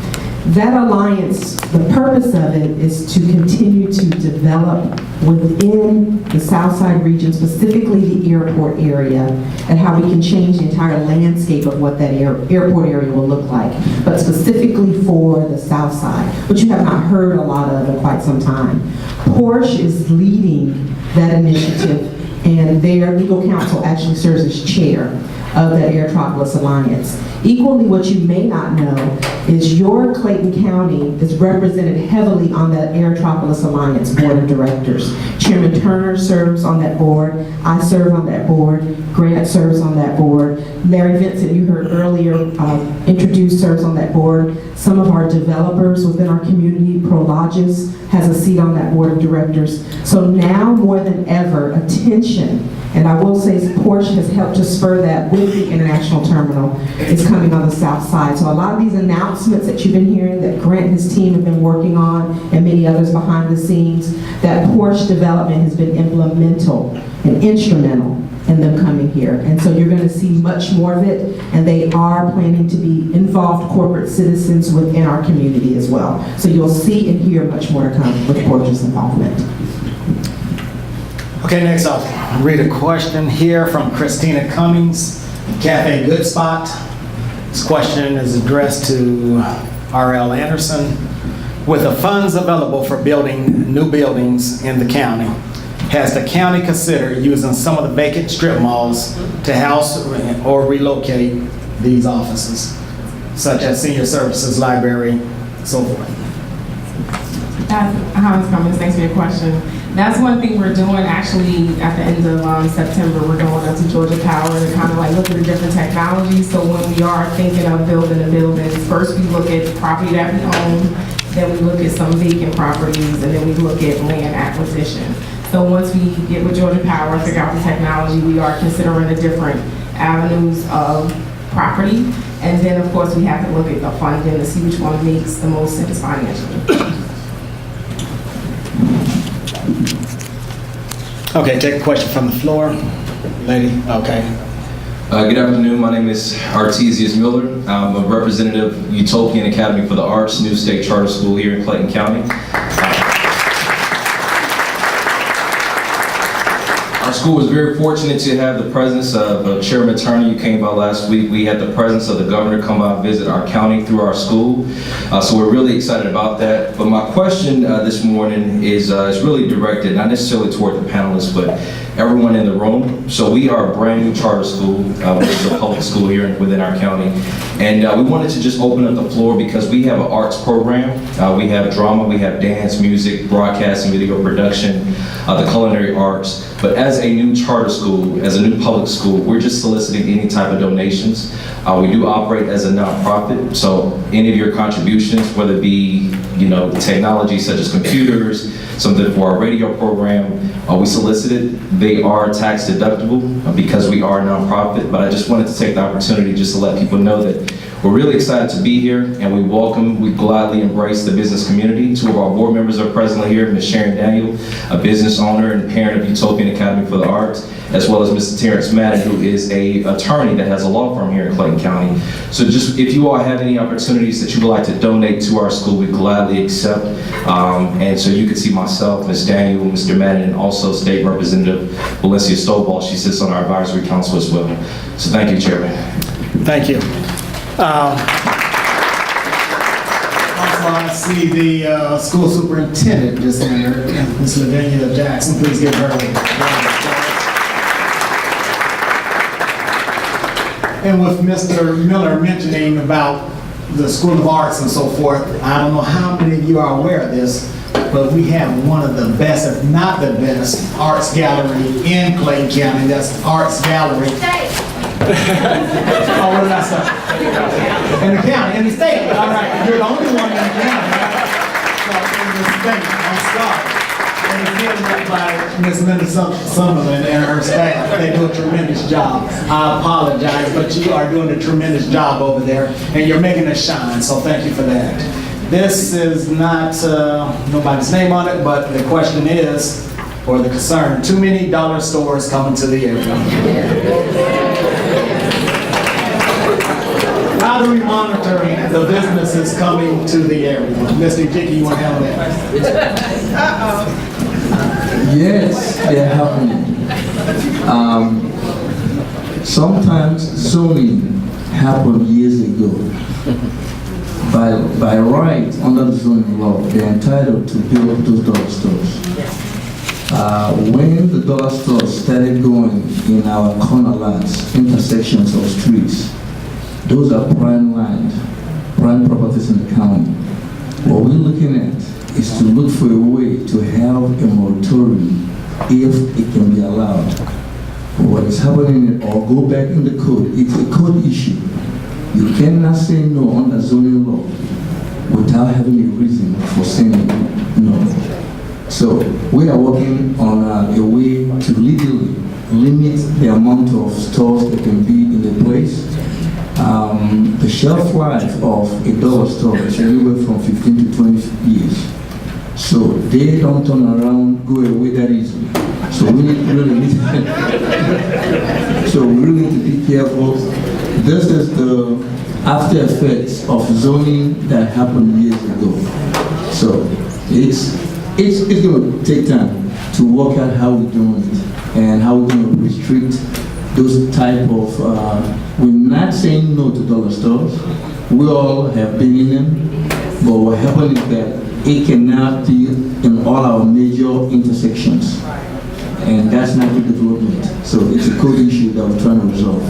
B: That alliance, the purpose of it is to continue to develop within the south side region, specifically the airport area, and how we can change the entire landscape of what that airport area will look like, but specifically for the south side, which you have not heard a lot of in quite some time. Porsche is leading that initiative, and their legal counsel actually serves as chair of that Aerotropolis Alliance. Equally, what you may not know is your Clayton County is represented heavily on that Aerotropolis Alliance Board of Directors. Chairman Turner serves on that board. I serve on that board. Grant serves on that board. Larry Vincent, you heard earlier, introduced, serves on that board. Some of our developers within our community, Prologis, has a seat on that board of directors. So now more than ever, attention, and I will say Porsche has helped to spur that with the International Terminal, is coming on the south side. So a lot of these announcements that you've been hearing that Grant and his team have been working on, and many others behind the scenes, that Porsche development has been implemental and instrumental in them coming here. And so you're going to see much more of it, and they are planning to be involved corporate citizens within our community as well. So you'll see and hear much more to come with Porsche's involvement.
A: Okay, next I'll read a question here from Christina Cummings, Cafe Good Spot. This question is addressed to R.L. Anderson. With the funds available for building new buildings in the county, has the county considered using some of the vacant strip malls to house or relocate these offices, such as senior services, library, so forth?
D: Hi, Ms. Cummings, thanks for your question. That's one thing we're doing actually at the end of September. We're going up to Georgia Power to kind of like look at the different technologies. So when we are thinking of building the buildings, first we look at property that we own, then we look at some vacant properties, and then we look at land acquisition. So once we get with Georgia Power, figure out the technology, we are considering the different avenues of property. And then, of course, we have to look at the funding to see which one makes the most sense financially.
A: Okay, take a question from the floor. Lady, okay.
I: Good afternoon. My name is Artesius Miller. I'm a representative of Utopian Academy for the Arts, new state charter school here in Clayton County. Our school was very fortunate to have the presence of Chairman Turner. You came by last week. We had the presence of the governor come by and visit our county through our school. So we're really excited about that. But my question this morning is really directed, not necessarily toward the panelists, but everyone in the room. So we are a brand new charter school, which is a public school here within our county. And we wanted to just open up the floor because we have an arts program. We have drama, we have dance, music, broadcasting, video production, the culinary arts. But as a new charter school, as a new public school, we're just soliciting any type of donations. We do operate as a nonprofit, so any of your contributions, whether it be technology such as computers, something for our radio program, we solicited. They are tax deductible because we are a nonprofit, but I just wanted to take the opportunity just to let people know that we're really excited to be here, and we gladly embrace the business community. Two of our board members are presently here, Ms. Sharon Daniel, a business owner and parent of Utopian Academy for the Arts, as well as Mr. Terrence Madden, who is an attorney that has a law firm here in Clayton County. So just if you all have any opportunities that you would like to donate to our school, we gladly accept. And so you can see myself, Ms. Daniel, Mr. Madden, and also State Representative Valencia Stovall. She sits on our advisory council as well. So thank you, Chairman.
A: Thank you. Also, I see the school superintendent just entered, Ms. Lavinia Jackson. Please give her a round of applause. And with Mr. Miller mentioning about the School of Arts and so forth, I don't know how many of you are aware of this, but we have one of the best, if not the best, arts gallery in Clayton County. That's Arts Gallery. Oh, what did I say? In the county, in the state. All right, you're the only one in the county. So in the state, I'm sorry. And it's headed up by Ms. Linda Summerlin and her staff. They do a tremendous job. I apologize, but you are doing a tremendous job over there, and you're making us shine, so thank you for that. This is not nobody's name on it, but the question is, or the concern, too many dollar stores coming to the area. How do we monitor the businesses coming to the area? Mr. Dickey, you want to handle that?
E: Yes, they're happening. Sometimes zoning happened years ago. By right, under the zoning law, they're entitled to build those dollar stores. When the dollar stores started going in our corner lots, intersections of streets, those are prime land, prime properties in the county. What we're looking at is to look for a way to have a moratorium if it can be allowed. What is happening, or go back in the code, it's a code issue. You cannot say no under zoning law without having a reason for saying no. So we are working on a way to legally limit the amount of stores that can be in the place. The shelf life of a dollar store is anywhere from 15 to 20 years. So they don't turn around, go away that easily. So we really need to be careful. This is the after effects of zoning that happened years ago. So it's going to take time to work out how we're doing it and how we're going to restrict those type of, we're not saying no to dollar stores. We all have been in them, but what happened is that it cannot be in all our major intersections. And that's not good development. So it's a code issue that we're trying to resolve.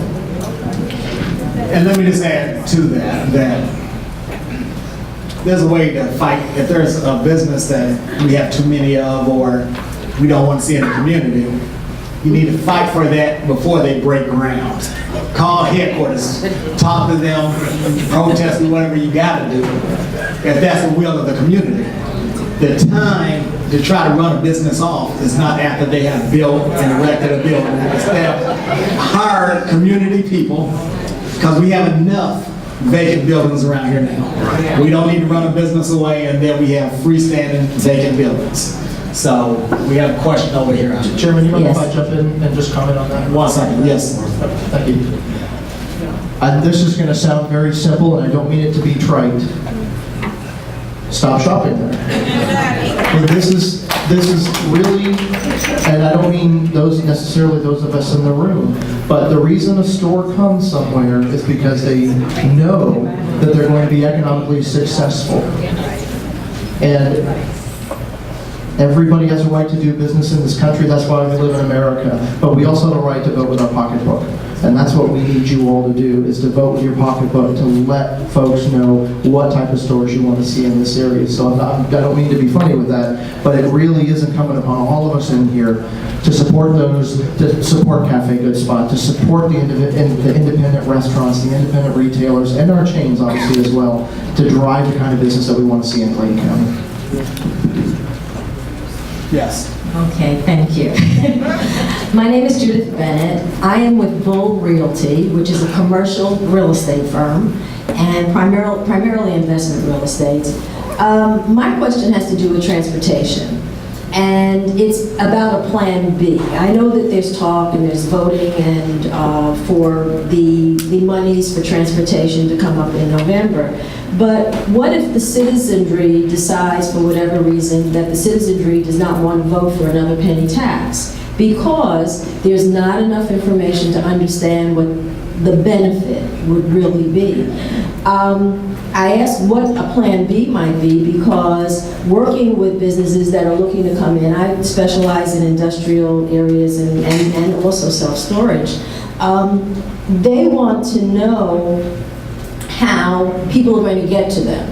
A: And let me just add to that, there's a way to fight. If there's a business that we have too many of or we don't want to see in the community, you need to fight for that before they break ground. Call headquarters, talk to them, protest, do whatever you gotta do, if that's the will of the community. The time to try to run a business off is not after they have built and erected a building. It's that hard community people, because we have enough vacant buildings around here now. We don't need to run a business away and then we have freestanding vacant buildings. So we have a question over here.
C: Chairman, you mind if I
B: Yes.
C: jump in and just comment on that?
A: 1 second, yes.
C: Thank you. This is going to sound very simple, and I don't mean it to be trite. Stop shopping there. But this is really, and I don't mean necessarily those of us in the room, but the reason a store comes somewhere is because they know that they're going to be economically successful. And everybody has a right to do business in this country, that's why we live in America. But we also have a right to vote with our pocketbook. And that's what we need you all to do, is to vote with your pocketbook, to let folks know what type of stores you want to see in this area. So I don't mean to be funny with that, but it really is incumbent upon all of us in here to support those, to support Cafe Good Spot, to support the independent restaurants, the independent retailers, and our chains obviously as well, to drive the kind of business that we want to see in Clayton County.
A: Yes.
F: Okay, thank you. My name is Judith Bennett. I am with Bull Realty, which is a commercial real estate firm, and primarily investment real estate. My question has to do with transportation, and it's about a Plan B. I know that there's talk and there's voting and for the monies for transportation to come up in November. But what if the citizenry decides, for whatever reason, that the citizenry does not want to vote for another penny tax because there's not enough information to understand what the benefit would really be? I asked what a Plan B might be because working with businesses that are looking to come in, I specialize in industrial areas and also self-storage. They want to know how people are going to get to them.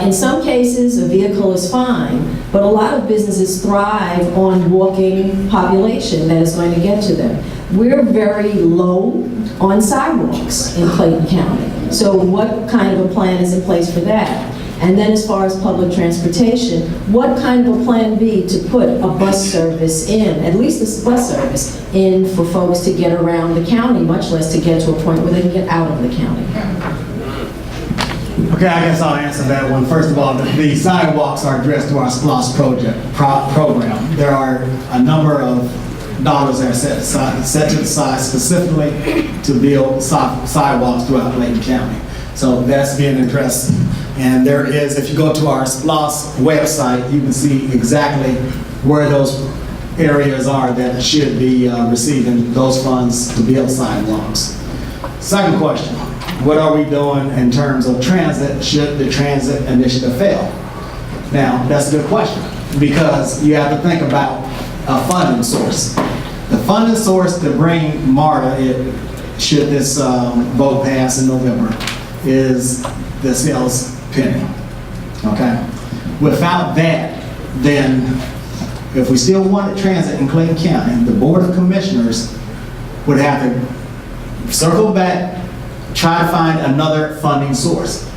F: In some cases, a vehicle is fine, but a lot of businesses thrive on walking population that is going to get to them. We're very low on sidewalks in Clayton County. So what kind of a plan is in place for that? And then as far as public transportation, what kind of a Plan B to put a bus service in, at least a bus service, in for folks to get around the county, much less to get to a point where they can get out of the county?
A: Okay, I guess I'll answer that one. First of all, the sidewalks are addressed through our SPLOST program. There are a number of dollars that are set to the side specifically to build sidewalks throughout Clayton County. So that's being addressed. And there is, if you go to our SPLOST website, you can see exactly where those areas are that should be receiving those funds to build sidewalks. Second question. What are we doing in terms of transit should the transit initiative fail? Now, that's a good question because you have to think about a funding source. The funding source to bring MARTA, should this vote pass in November, is the sales penny, okay? Without that, then if we still wanted transit in Clayton County, the Board of Commissioners would have to circle back, try to find another funding source.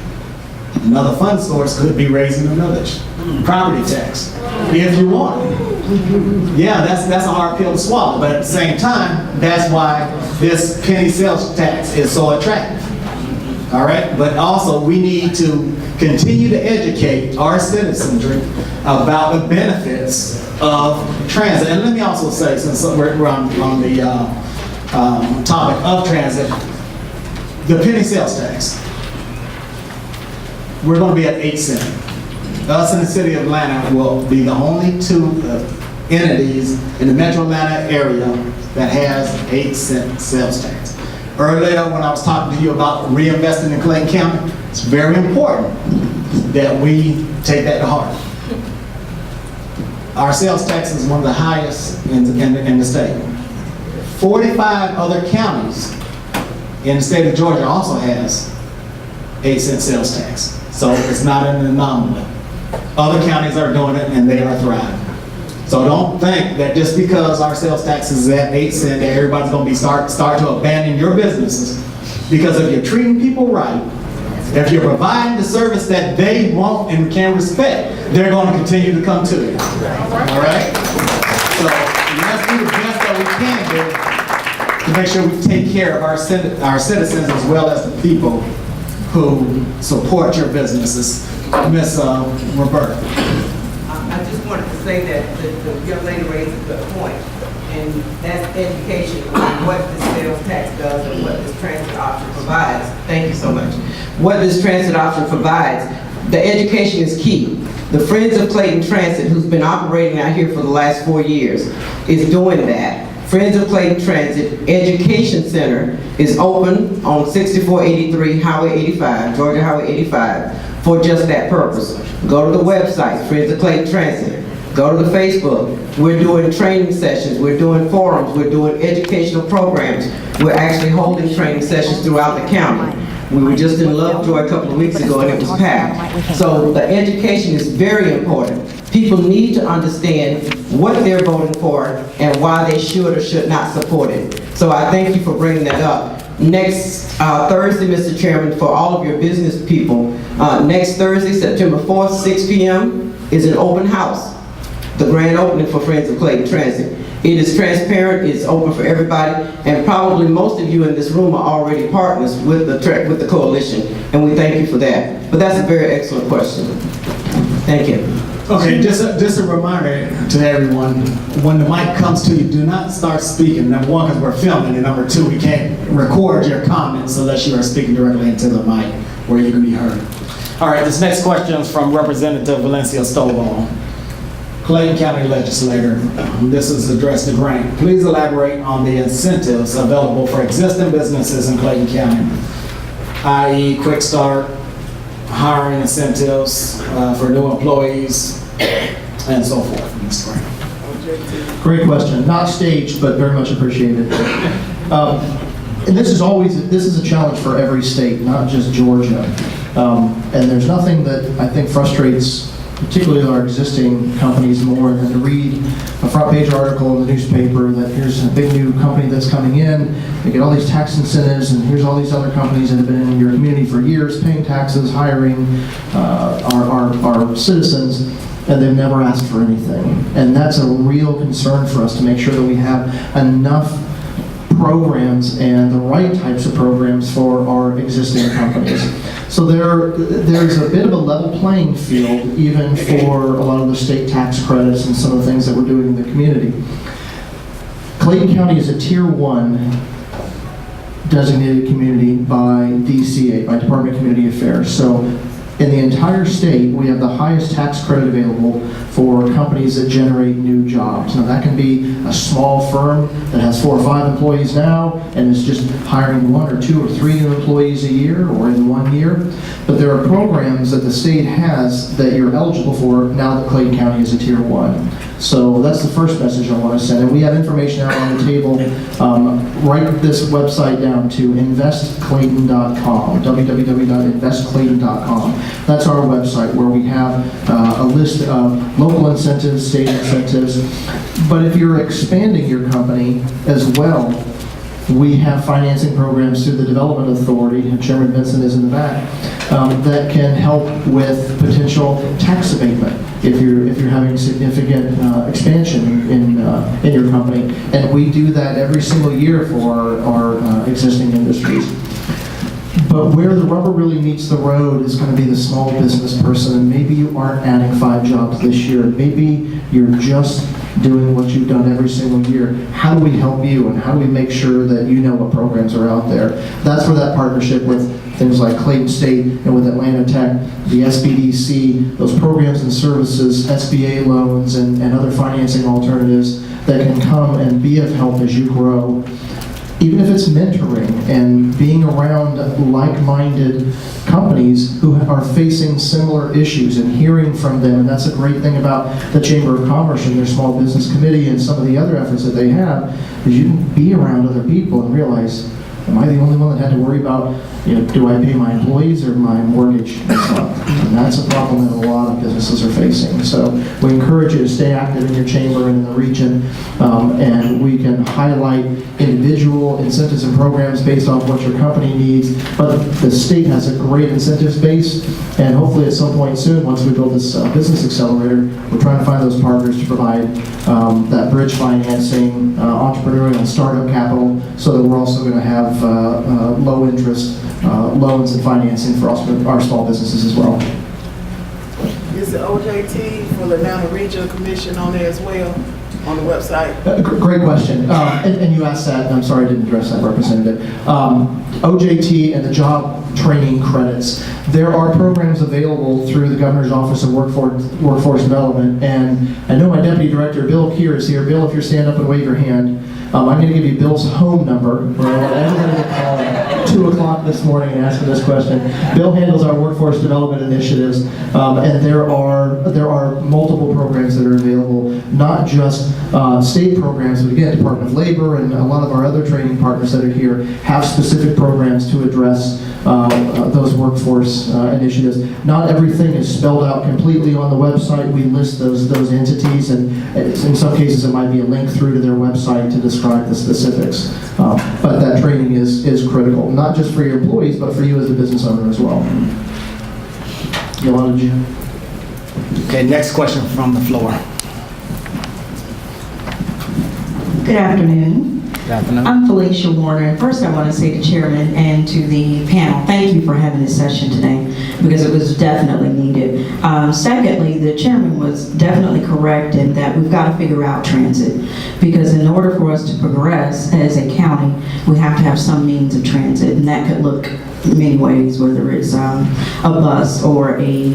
A: Another funding source could be raising the millage, property tax, if you want it. Yeah, that's a hard pill to swallow, but at the same time, that's why this penny sales tax is so attractive. All right, but also we need to continue to educate our citizenry about the benefits of transit. And let me also say, since we're on the topic of transit, the penny sales tax, we're going to be at 8 cents. Us in the city of Atlanta will be the only two entities in the metro Atlanta area that has 8 cent sales tax. Earlier when I was talking to you about reinvesting in Clayton County, it's very important that we take that to heart. Our sales tax is one of the highest in the state. 45 other counties in the state of Georgia also has 8 cent sales tax. So it's not an anomaly. Other counties are doing it and they are thriving. So don't think that just because our sales tax is at 8 cents that everybody's going to be start to abandon your businesses. Because if you're treating people right, if you're providing the service that they want and can respect, they're going to continue to come to you. All right? So let's do the best that we can do to make sure we take care of our citizens as well as the people who support your businesses. Ms. Roberta.
J: I just wanted to say that the young lady raised a good point, and that's education on what the sales tax does and what this transit option provides. Thank you so much. What this transit option provides, the education is key. The Friends of Clayton Transit, who's been operating out here for the last 4 years, is doing that. Friends of Clayton Transit Education Center is open on 6483 Highway 85, Georgia Highway 85, for just that purpose. Go to the website, Friends of Clayton Transit. Go to the Facebook. We're doing training sessions, we're doing forums, we're doing educational programs. We're actually holding training sessions throughout the county. We were just in Lovejoy a couple of weeks ago and it was packed. So the education is very important. People need to understand what they're voting for and why they should or should not support it. So I thank you for bringing that up. Next Thursday, Mr. Chairman, for all of your business people, next Thursday, September 4th, 6 p.m. is an open house. The grand opening for Friends of Clayton Transit. It is transparent, it's open for everybody, and probably most of you in this room are already partners with the coalition, and we thank you for that. But that's a very excellent question. Thank you.
A: Okay, just a reminder to everyone, when the mic comes to you, do not start speaking. Number one, because we're filming, and number two, we can't record your comments unless you are speaking directly into the mic where you can be heard. All right, this next question is from Representative Valencia Stovall. Clayton County Legislator, this is addressed to Grant. Please elaborate on the incentives available for existing businesses in Clayton County, i.e. quick start, hiring incentives for new employees, and so forth. Mr. Grant.
C: Great question. Not staged, but very much appreciated. And this is a challenge for every state, not just Georgia. And there's nothing that I think frustrates particularly our existing companies more than to read a front page article in the newspaper that here's a big new company that's coming in, they get all these tax incentives, and here's all these other companies that have been in your community for years, paying taxes, hiring our citizens, and they've never asked for anything. And that's a real concern for us to make sure that we have enough programs and the right types of programs for our existing companies. So there's a bit of a level playing field even for a lot of the state tax credits and some of the things that we're doing in the community. Clayton County is a Tier 1 designated community by DCA, by Department of Community Affairs. So in the entire state, we have the highest tax credit available for companies that generate new jobs. Now that can be a small firm that has 4 or 5 employees now and is just hiring 1 or 2 or 3 new employees a year or in 1 year. But there are programs that the state has that you're eligible for now that Clayton County is a Tier 1. So that's the first message I want to send. And we have information out on the table. Write this website down to investclayton.com, www.investclayton.com. That's our website where we have a list of local incentives, state incentives. But if you're expanding your company as well, we have financing programs through the Development Authority, and Chairman Benson is in the back, that can help with potential tax abatement if you're having significant expansion in your company. And we do that every single year for our existing industries. But where the rubber really meets the road is going to be the small business person, and maybe you aren't adding 5 jobs this year. Maybe you're just doing what you've done every single year. How do we help you, and how do we make sure that you know what programs are out there? That's where that partnership with things like Clayton State and with Atlanta Tech, the SBDC, those programs and services, SBA loans, and other financing alternatives that can come and be of help as you grow. Even if it's mentoring and being around like-minded companies who are facing similar issues and hearing from them. And that's a great thing about the Chamber of Commerce and their Small Business Committee and some of the other efforts that they have, is you can be around other people and realize, am I the only one that had to worry about, do I pay my employees or my mortgage this month? And that's a problem that a lot of businesses are facing. So we encourage you to stay active in your chamber and in the region, and we can highlight individual incentives and programs based off what your company needs. But the state has a great incentives base, and hopefully at some point soon, once we build this business accelerator, we're trying to find those partners to provide that bridge financing, entrepreneurial and startup capital, so that we're also going to have have low interest loans and financing for our small businesses as well.
K: Is the OJT for the Atlanta Regional Commission on there as well, on the website?
C: Great question. And you asked that, and I'm sorry I didn't address that, Representative. OJT and the job training credits, there are programs available through the Governor's Office of Workforce Development, and I know my Deputy Director, Bill Keir, is here. Bill, if you stand up and wave your hand, I'm going to give you Bill's home number, where I want everybody to call at 2 o'clock this morning and ask him this question. Bill handles our workforce development initiatives, and there are multiple programs that are available, not just state programs, but again, Department of Labor and a lot of our other training partners that are here have specific programs to address those workforce initiatives. Not everything is spelled out completely on the website. We list those entities, and in some cases it might be a link through to their website to describe the specifics. But that training is critical, not just for your employees, but for you as a business owner as well. Yolanda, Jim.
A: Okay, next question from the floor.
L: Good afternoon.
A: Good afternoon.
L: I'm Felicia Warner. First, I want to say to Chairman and to the panel, thank you for having this session today, because it was definitely needed. Secondly, the Chairman was definitely correct in that we've got to figure out transit, because in order for us to progress as a county, we have to have some means of transit, and that could look many ways, whether it's a bus or a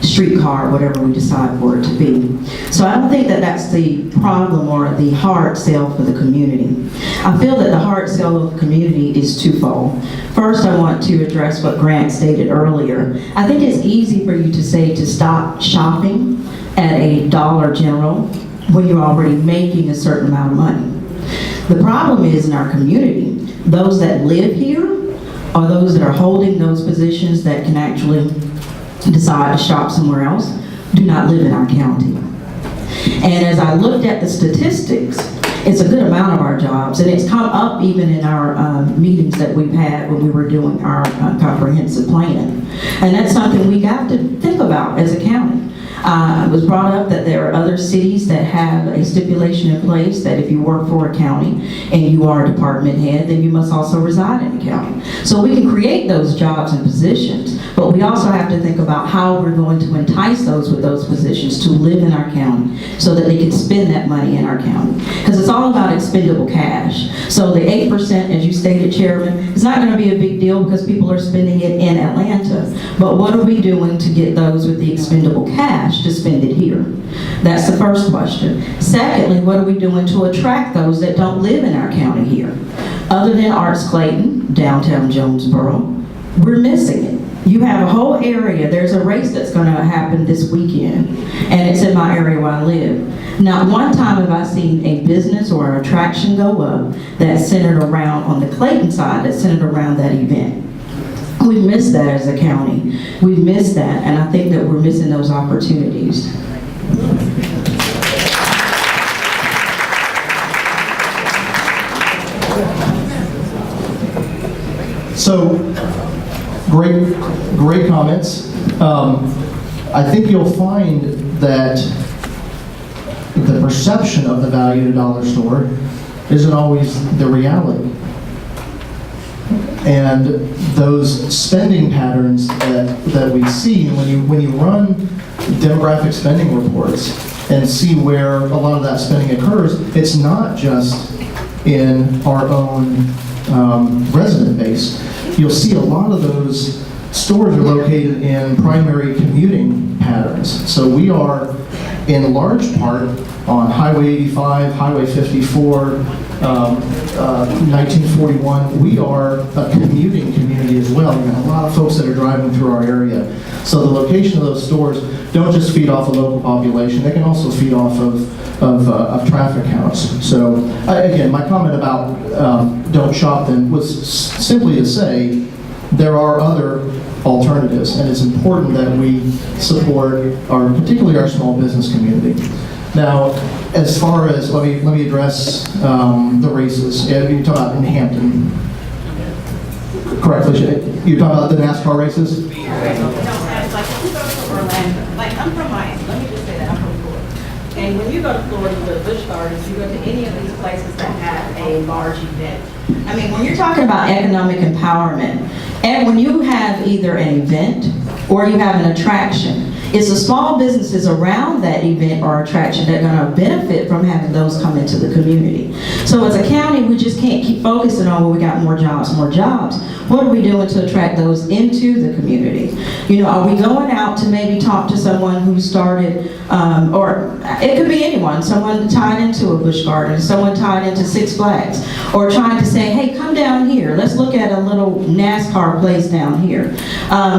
L: streetcar, whatever we decide for it to be. So I don't think that that's the problem or the hard sell for the community. I feel that the hard sell of the community is twofold. First, I want to address what Grant stated earlier. I think it's easy for you to say to stop shopping at a Dollar General when you're already making a certain amount of money. The problem is in our community, those that live here are those that are holding those positions that can actually decide to shop somewhere else, do not live in our county. And as I looked at the statistics, it's a good amount of our jobs, and it's come up even in our meetings that we've had when we were doing our comprehensive plan. And that's something we got to think about as a county. It was brought up that there are other cities that have a stipulation in place that if you work for a county and you are a department head, then you must also reside in the county. So we can create those jobs and positions, but we also have to think about how we're going to entice those with those positions to live in our county so that they can spend that money in our county. Because it's all about expendable cash. So the 8%, as you stated, Chairman, is not going to be a big deal because people are spending it in Atlanta. But what are we doing to get those with the expendable cash to spend it here? That's the first question. Secondly, what are we doing to attract those that don't live in our county here? Other than Arts Clayton, downtown Jonesboro, we're missing it. You have a whole area, there's a race that's going to happen this weekend, and it's in my area where I live. Not one time have I seen a business or an attraction go up that's centered around, on the Clayton side, that's centered around that event. We've missed that as a county. We've missed that, and I think that we're missing those opportunities.
C: So, great comments. I think you'll find that the perception of the value of a dollar store isn't always the reality. And those spending patterns that we see, when you run demographic spending reports and see where a lot of that spending occurs, it's not just in our own resident base. You'll see a lot of those stores are located in primary commuting patterns. So we are, in large part, on Highway 85, Highway 54, 1941, we are a commuting community as well. We have a lot of folks that are driving through our area. So the location of those stores don't just feed off a local population, they can also feed off of traffic counts. So again, my comment about don't shop them was simply to say there are other alternatives, and it's important that we support particularly our small business community. Now, as far as, let me address the races. You're talking about in Hampton. Correct, Felicia? You're talking about the NASCAR races?
M: Like, I'm from Miami. Let me just say that I'm from Florida. And when you go to Florida, you go to Busch Gardens, you go to any of these places that have a a large event? I mean, when you're
L: Talking about economic empowerment, and when you have either an event or you have an attraction, it's the small businesses around that event or attraction that are going to benefit from having those come into the community. So as a county, we just can't keep focusing on, well, we got more jobs, more jobs. What are we doing to attract those into the community? You know, are we going out to maybe talk to someone who started, or it could be anyone, someone tied into a Busch Garden, someone tied into Six Flags, or trying to say, hey, come down here, let's look at a little NASCAR place down here.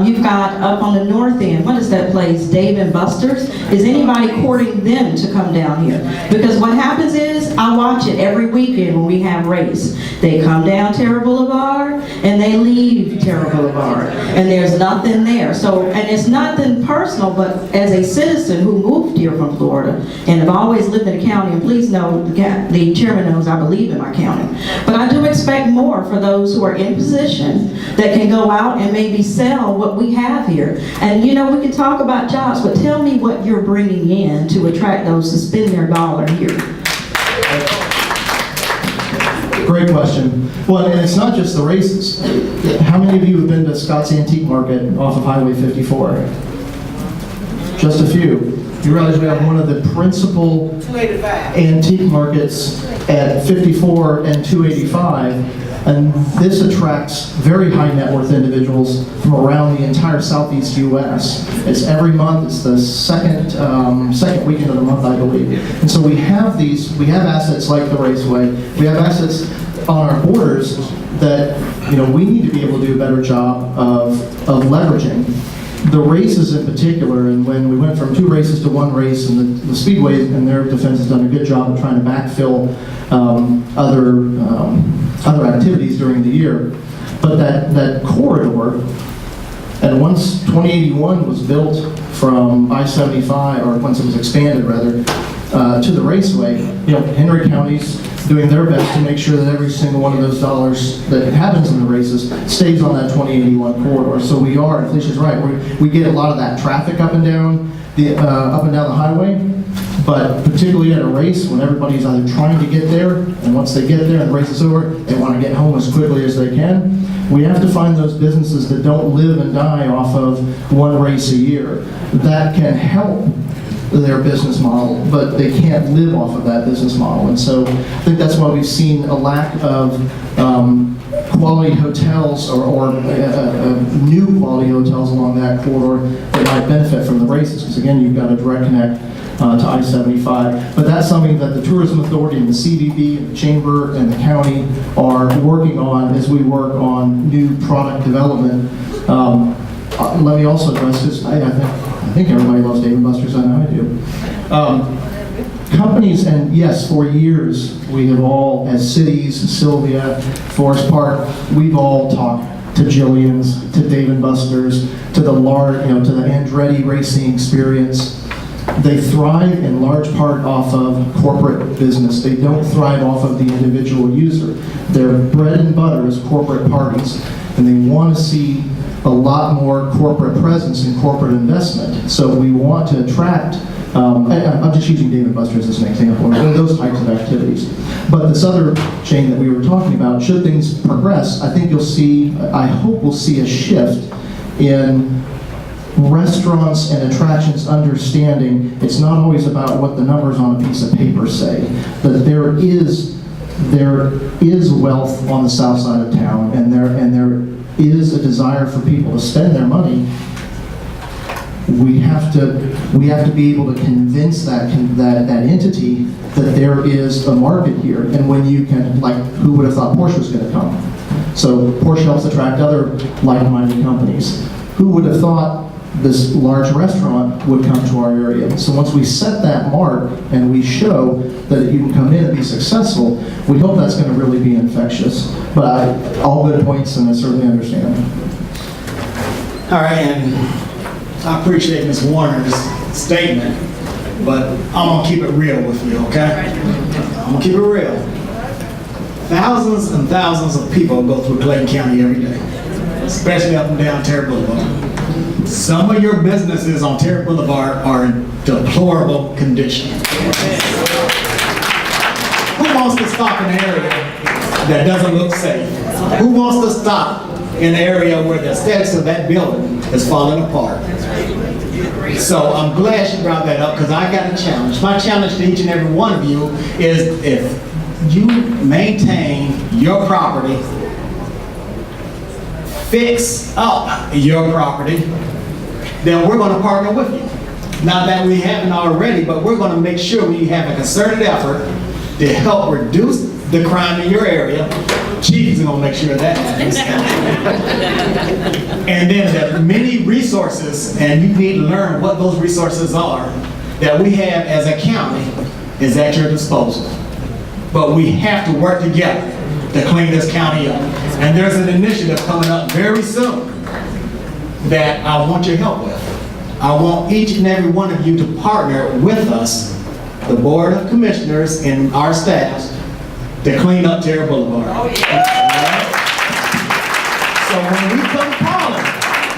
L: You've got up on the north end, what is that place, Dave & Buster's? Is anybody courting them to come down here? Because what happens is, I watch it every weekend when we have race. They come down Terra Boulevard, and they leave Terra Boulevard, and there's nothing there. So, and it's nothing personal, but as a citizen who moved here from Florida, and have always lived in the county, and please know, the chairman knows I believe in my county, but I do expect more for those who are in position that can go out and maybe sell what we have here. And you know, we can talk about jobs, but tell me what you're bringing in to attract those to spend their dollar here.
C: Great question. Well, and it's not just the races. How many of you have been to Scott's Antique Market off of Highway 54? Just a few. You realize we have one of the principal
J: 285.
C: antique markets at 54 and 285, and this attracts very high net worth individuals from around the entire southeast U.S. It's every month. It's the second weekend of the month, I believe. And so we have assets like the Raceway. We have assets on our borders that, you know, we need to be able to do a better job of leveraging. The races in particular, and when we went from 2 races to 1 race, and the Speedway in their defense has done a good job of trying to backfill other activities during the year. But that corridor, and once 2081 was built from I-75, or once it was expanded rather, to the Raceway, you know, Henry County's doing their best to make sure that every single one of those dollars that happens in the races stays on that 2081 corridor. So we are, and Felicia's right, we get a lot of that traffic up and down the highway, but particularly at a race when everybody's either trying to get there, and once they get there and the race is over, they want to get home as quickly as they can. We have to find those businesses that don't live and die off of 1 race a year. That can help their business model, but they can't live off of that business model. And so I think that's why we've seen a lack of quality hotels or new quality hotels along that corridor that might benefit from the races, because again, you've got a direct connect to I-75. But that's something that the Tourism Authority and the CVB and the Chamber and the county are working on as we work on new product development. Let me also address this. I think everybody loves Dave & Buster's. I know I do. Companies, and yes, for years we have all, as cities, Sylvia, Forest Park, we've all talked to Jillian's, to Dave & Buster's, to the to the Andretti racing experience. They thrive in large part off of corporate business. They don't thrive off of the individual user. Their bread and butter is corporate parties, and they want to see a lot more corporate presence and corporate investment. So we want to attract, I'm just using Dave & Buster's as an example, those types of activities. But this other chain that we were talking about, should things progress, I think you'll see, I hope we'll see a shift in restaurants and attractions understanding it's not always about what the numbers on a piece of paper say, that there is wealth on the south side of town, and there is a desire for people to spend their money. We have to be able to convince that entity that there is a market here, and when you can, like, who would have thought Porsche was going to come? So Porsche helps attract other like-minded companies. Who would have thought this large restaurant would come to our area? So once we set that mark and we show that you can come in and be successful, we hope that's going to really be infectious. But all good points, and I certainly understand.
A: All right, and I appreciate Ms. Warner's statement, but I'm gonna keep it real with you, okay? I'm gonna keep it real. Thousands and thousands of people go through Clayton County every day, especially up and down Terra Boulevard. Some of your businesses on Terra Boulevard are in deplorable condition. Who wants to stop in an area that doesn't look safe? Who wants to stop in an area where the status of that building is falling apart? So I'm glad she brought that up because I got a challenge. My challenge to each and every one of you is if you maintain your property, fix up your property, then we're going to partner with you. Not that we haven't already, but we're going to make sure we have a concerted effort to help reduce the crime in your area. Chief is going to make sure that happens. And then there are many resources, and you need to learn what those resources are that we have as a county is at your disposal. But we have to work together to clean this county up. And there's an initiative coming up very soon that I want your help with. I want each and every one of you to partner with us, the Board of Commissioners and our staffs, to clean up Terra Boulevard. Oh, yeah. So when we come calling,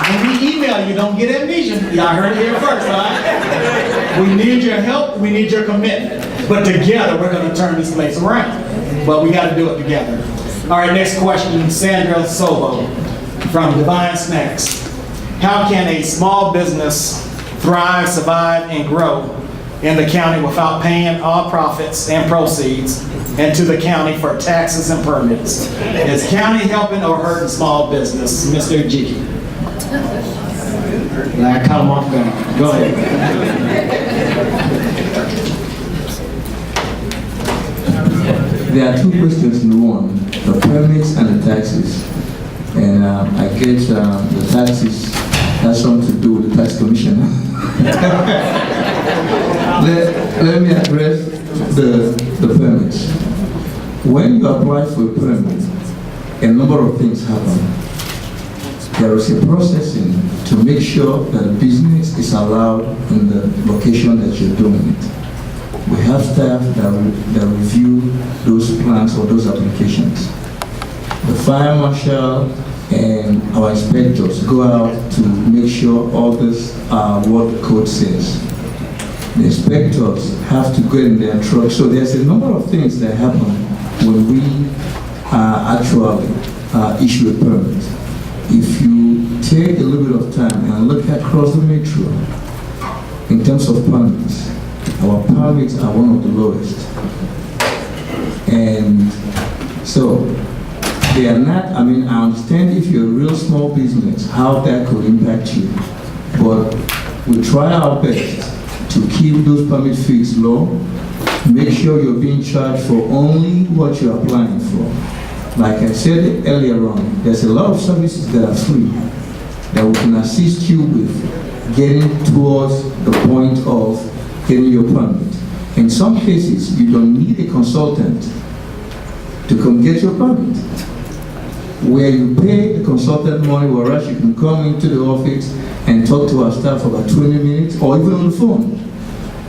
A: when we email you, don't get amnesia. Y'all heard it here first, all right? We need your help, we need your commitment. But together, we're going to turn this place around. But we got to do it together. All right, next question, Sandra Sobo from Divine Snacks. How can a small business thrive, survive, and grow in the county without paying all profits and proceeds into the county for taxes and permits? Is county helping or hurting small business? Mr. G. I cut him off guard. Go ahead.
E: There are two questions in one, the permits and the taxes. And I guess the taxes has something to do with the tax commissioner. let me address the permits. When you apply for a permit, a number of things happen. There is a processing to make sure that the business is allowed in the location that you're doing it. We have staff that review those plans or those applications. The fire marshal and our inspectors go out to make sure all this are what the code says. The inspectors have to go in their truck. So there's a number of things that happen when we actually issue a permit. If you take a little bit of time and look across the metro, in terms of permits, our permits are one of the lowest. And so, they are not, I mean, I understand if you're a real small business, how that could impact you. But we try our best to keep those permit fees low, make sure you're being charged for only what you're applying for. Like I said earlier on, there's a lot of services that are free that we can assist you with getting towards the point of getting your permit. In some cases, you don't need a consultant to come get your permit. Where you pay the consultant money, whereas you can come into the office and talk to our staff for about 20 minutes or even on the phone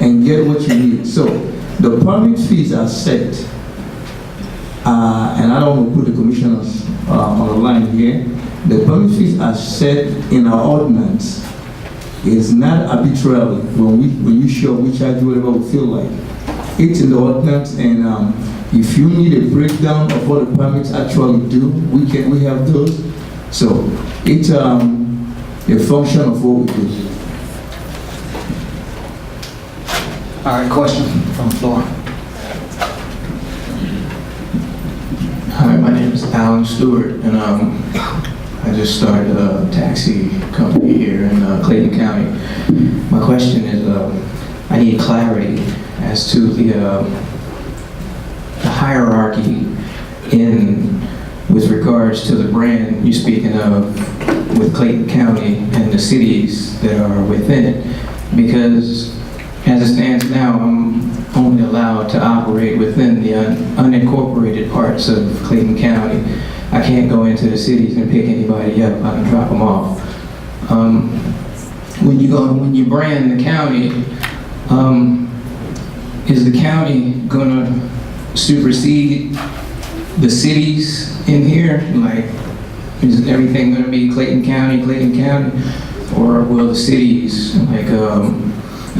E: and get what you need. So the permit fees are set, and I don't want to put the commissioners on the line here. The permit fees are set in our ordinance. It's not arbitrarily when you show we charge you whatever we feel like. It's in the ordinance, and if you need a breakdown of what the permits actually do, we have those. So it's a function of what we do.
A: All right, question from the floor.
N: Hi, my name is Alan Stewart, and I just started a taxi company here in Clayton County. My question is, I need clarity as to the hierarchy with regards to the brand you're speaking of with Clayton County and the cities that are within it. Because as it stands now, I'm only allowed to operate within the unincorporated parts of Clayton County. I can't go into the cities and pick anybody up. I can drop them off. When you brand the county, is the county gonna supersede the cities in here? Like, is everything gonna be Clayton County, or will the cities, like,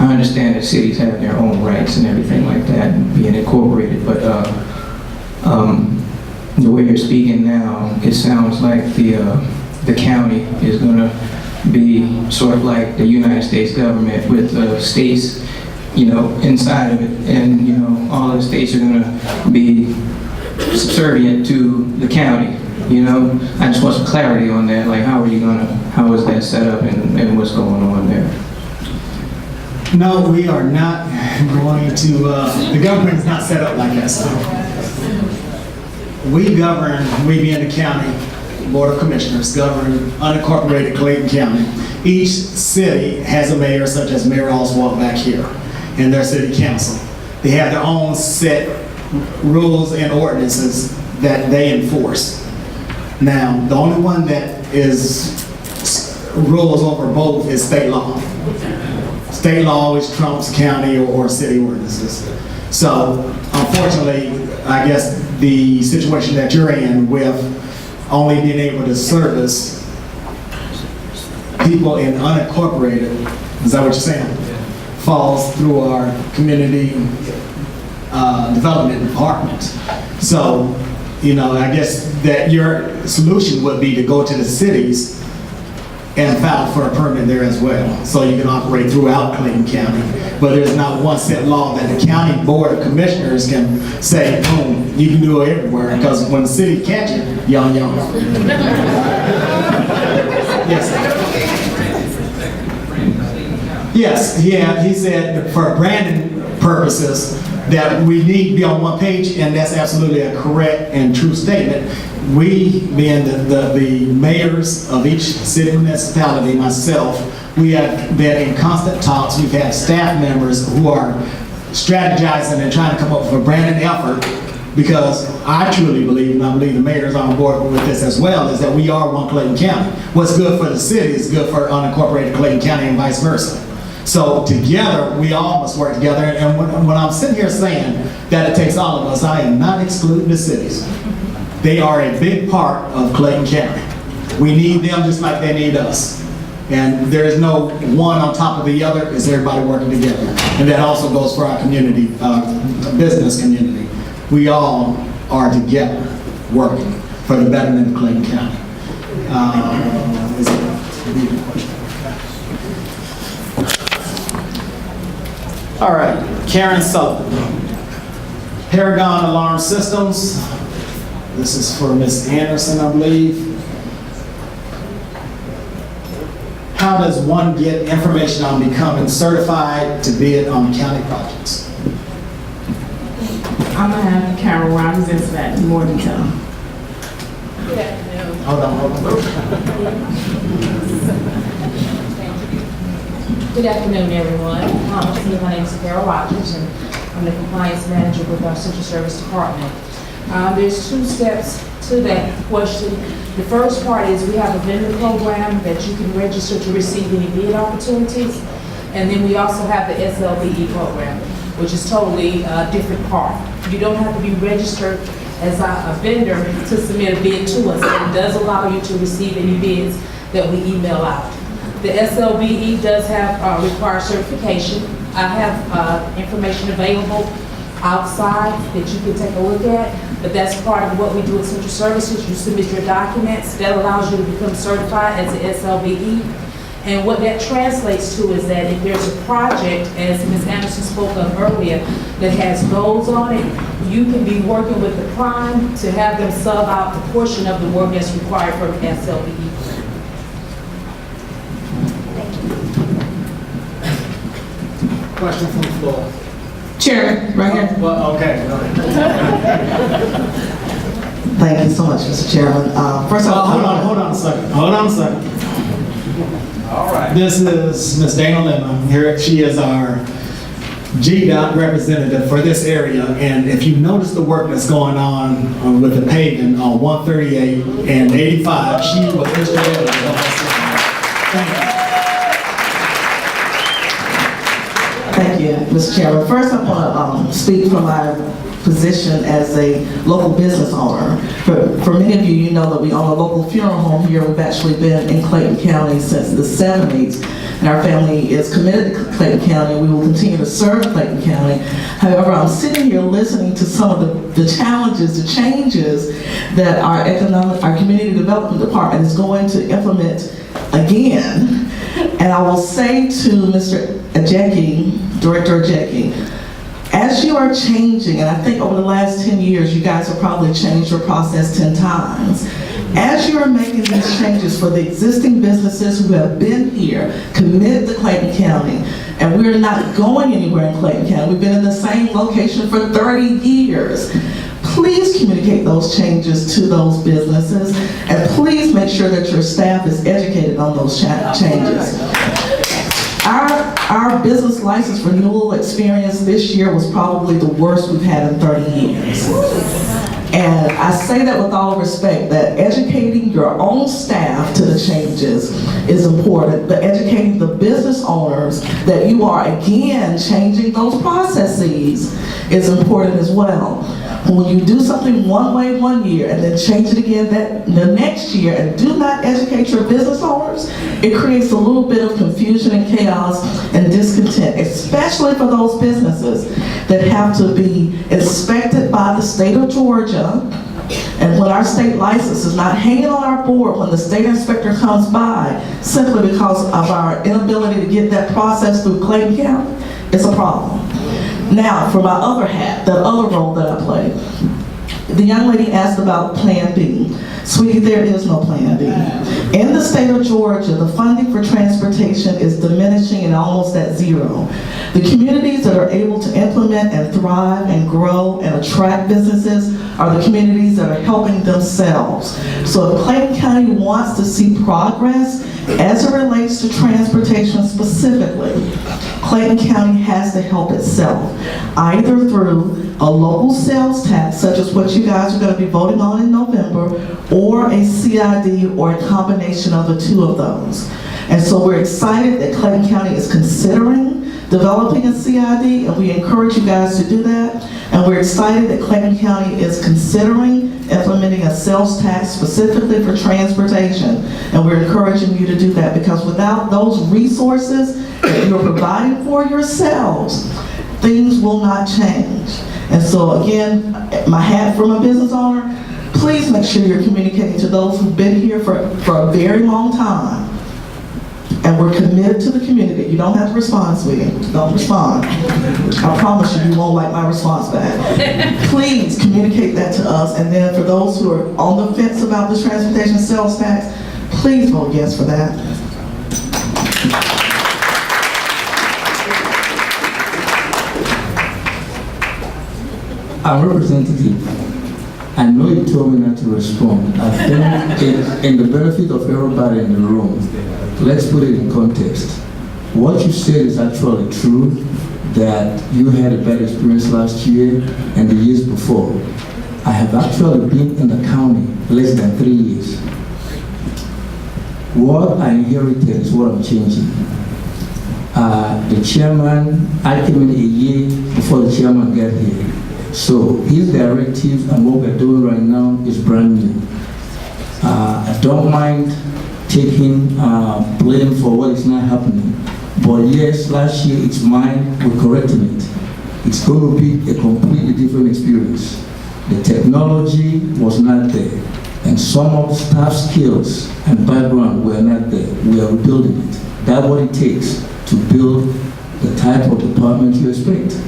N: I understand that cities have their own rights and everything like that, being incorporated, but the way you're speaking now, it sounds like the county is gonna be sort of like the United States government with states, inside of it. And, all the states are gonna be subservient to the county. I just want some clarity on that. Like, how is that set up and what's going on there?
A: No, we are not going to, the government is not set up like that. So we being the county board of commissioners, govern unincorporated Clayton County. Each city has a mayor, such as Mayor Oswald back here, and their city council. They have their own set rules and ordinances that they enforce. Now, the only one that rules over both is state law. State law always trumps county or city ordinances. So, unfortunately, I guess the situation that you're in with only being able to service people in unincorporated, is that what you're saying? Falls through our community development department. So, I guess that your solution would be to go to the cities and file for a permit there as well, so you can operate throughout Clayton County. But there's not one set law that the county board of commissioners can say, boom, you can do it everywhere, because when the city catch it, young. Yes, he said for branding purposes that we need to be on one page, and that's absolutely a correct and true statement. We, being the mayors of each city municipality, myself, we have been in constant talks. We've had staff members who are strategizing and trying to come up with a branding effort, because I truly believe, and I believe the mayor's on board with this as well, is that we are one Clayton County. What's good for the city is good for unincorporated Clayton County and vice versa. So together, we all must work together. And when I'm sitting here saying that it takes all of us, I am not excluding the cities. They are a big part of Clayton County. We need them just like they need us. And there is no one on top of the other, it's everybody working together. And that also goes for our community, business community. We all are together working for the betterment of Clayton County. All right, Karen Sullivan. Paragon Alarm Systems. This is for Ms. Anderson, I believe. How does one get information on becoming certified to bid on county projects?
D: I'm gonna have Carol Rogers answer that in more detail.
A: Hold on.
O: Good afternoon, everyone. My name is Carol Rogers, and I'm the compliance manager with our Central Service Department. There's two steps to that question. The first part is we have a vendor program that you can register to receive any bid opportunities. And then we also have the SLBE program, which is totally a different part. You don't have to be registered as a vendor to submit a bid to us. It does allow you to receive any bids that we email out. The SLBE does have require certification. I have information available outside that you can take a look at, but that's part of what we do at Central Services. You submit your documents. That allows you to become certified as an SLBE. And what that translates to is that if there's a project, as Ms. Anderson spoke of earlier, that has goals on it, you can be working with the prime to have them sub out the portion of the work that's required for an SLBE.
A: Question from the floor.
B: Chairman, right here.
A: Well, okay.
B: Thank you so much, Mr. Chairman. First of all,
A: hold on a second. All right. This is Ms. Dana Lemon. Here she is our GDOT representative for this area. And if you notice the work that's going on with the paving on 138 and 85, she was instrumental. Thank you.
B: Thank you, Mr. Chairman. First, I want to speak from my position as a local business owner. For many of you, you know that we own a local funeral home here. We've actually been in Clayton County since the 70s.
P: and our family is committed to Clayton County, and we will continue to serve Clayton County. However, I'm sitting here listening to some of the challenges, the changes that our community development department is going to implement again. And I will say to Mr. Ajeki, Director Ajeki, as you are changing, and I think over the last 10 years, you guys have probably changed your process 10 times. As you are making these changes for the existing businesses who have been here, committed to Clayton County, and we're not going anywhere in Clayton County, we've been in the same location for 30 years. Please communicate those changes to those businesses, and please make sure that your staff is educated on those changes. Our business license renewal experience this year was probably the worst we've had in 30 years. And I say that with all respect, that educating your own staff to the changes is important, but educating the business owners that you are again changing those processes is important as well. When you do something one way one year and then change it again the next year and do not educate your business owners, it creates a little bit of confusion and chaos and discontent, especially for those businesses that have to be inspected by the state of Georgia. And when our state license is not hanging on our board when the state inspector comes by, simply because of our inability to get that process through Clayton County, it's a problem. Now, for my other hat, that other role that I play, the young lady asked about Plan B. Sweetie, there is no Plan B. In the state of Georgia, the funding for transportation is diminishing and almost at zero. The communities that are able to implement and thrive and grow and attract businesses are the communities that are helping themselves. So if Clayton County wants to see progress as it relates to transportation specifically, Clayton County has to help itself, either through a local sales tax, such as what you guys are going to be voting on in November, or a CID, or a combination of the two of those. And so we're excited that Clayton County is considering developing a CID, and we encourage you guys to do that. And we're excited that Clayton County is considering implementing a sales tax specifically for transportation. And we're encouraging you to do that, because without those resources that you're providing for yourselves, things will not change. And so again, my hat from a business owner, please make sure you're communicating to those who've been here for a very long time. And we're committed to the community. You don't have to respond, sweetie. Don't respond. I promise you, you won't like my response back. Please communicate that to us. And then for those who are on the fence about the transportation sales tax, please vote yes for that.
E: Our representative, I know you told me not to respond. I think in the benefit of everybody in the room, let's put it in context. What you said is actually true, that you had a bad experience last year and the years before. I have actually been in the county less than 3 years. What I inherited is what I'm changing. The chairman, I came in a year before the chairman got here. So his directive and what we're doing right now is brand new. I don't mind taking blame for what is not happening. But yes, last year it's mine, we're correcting it. It's going to be a completely different experience. The technology was not there, and some of the staff skills and background were not there. We are rebuilding it. That's what it takes to build the type of department you expect.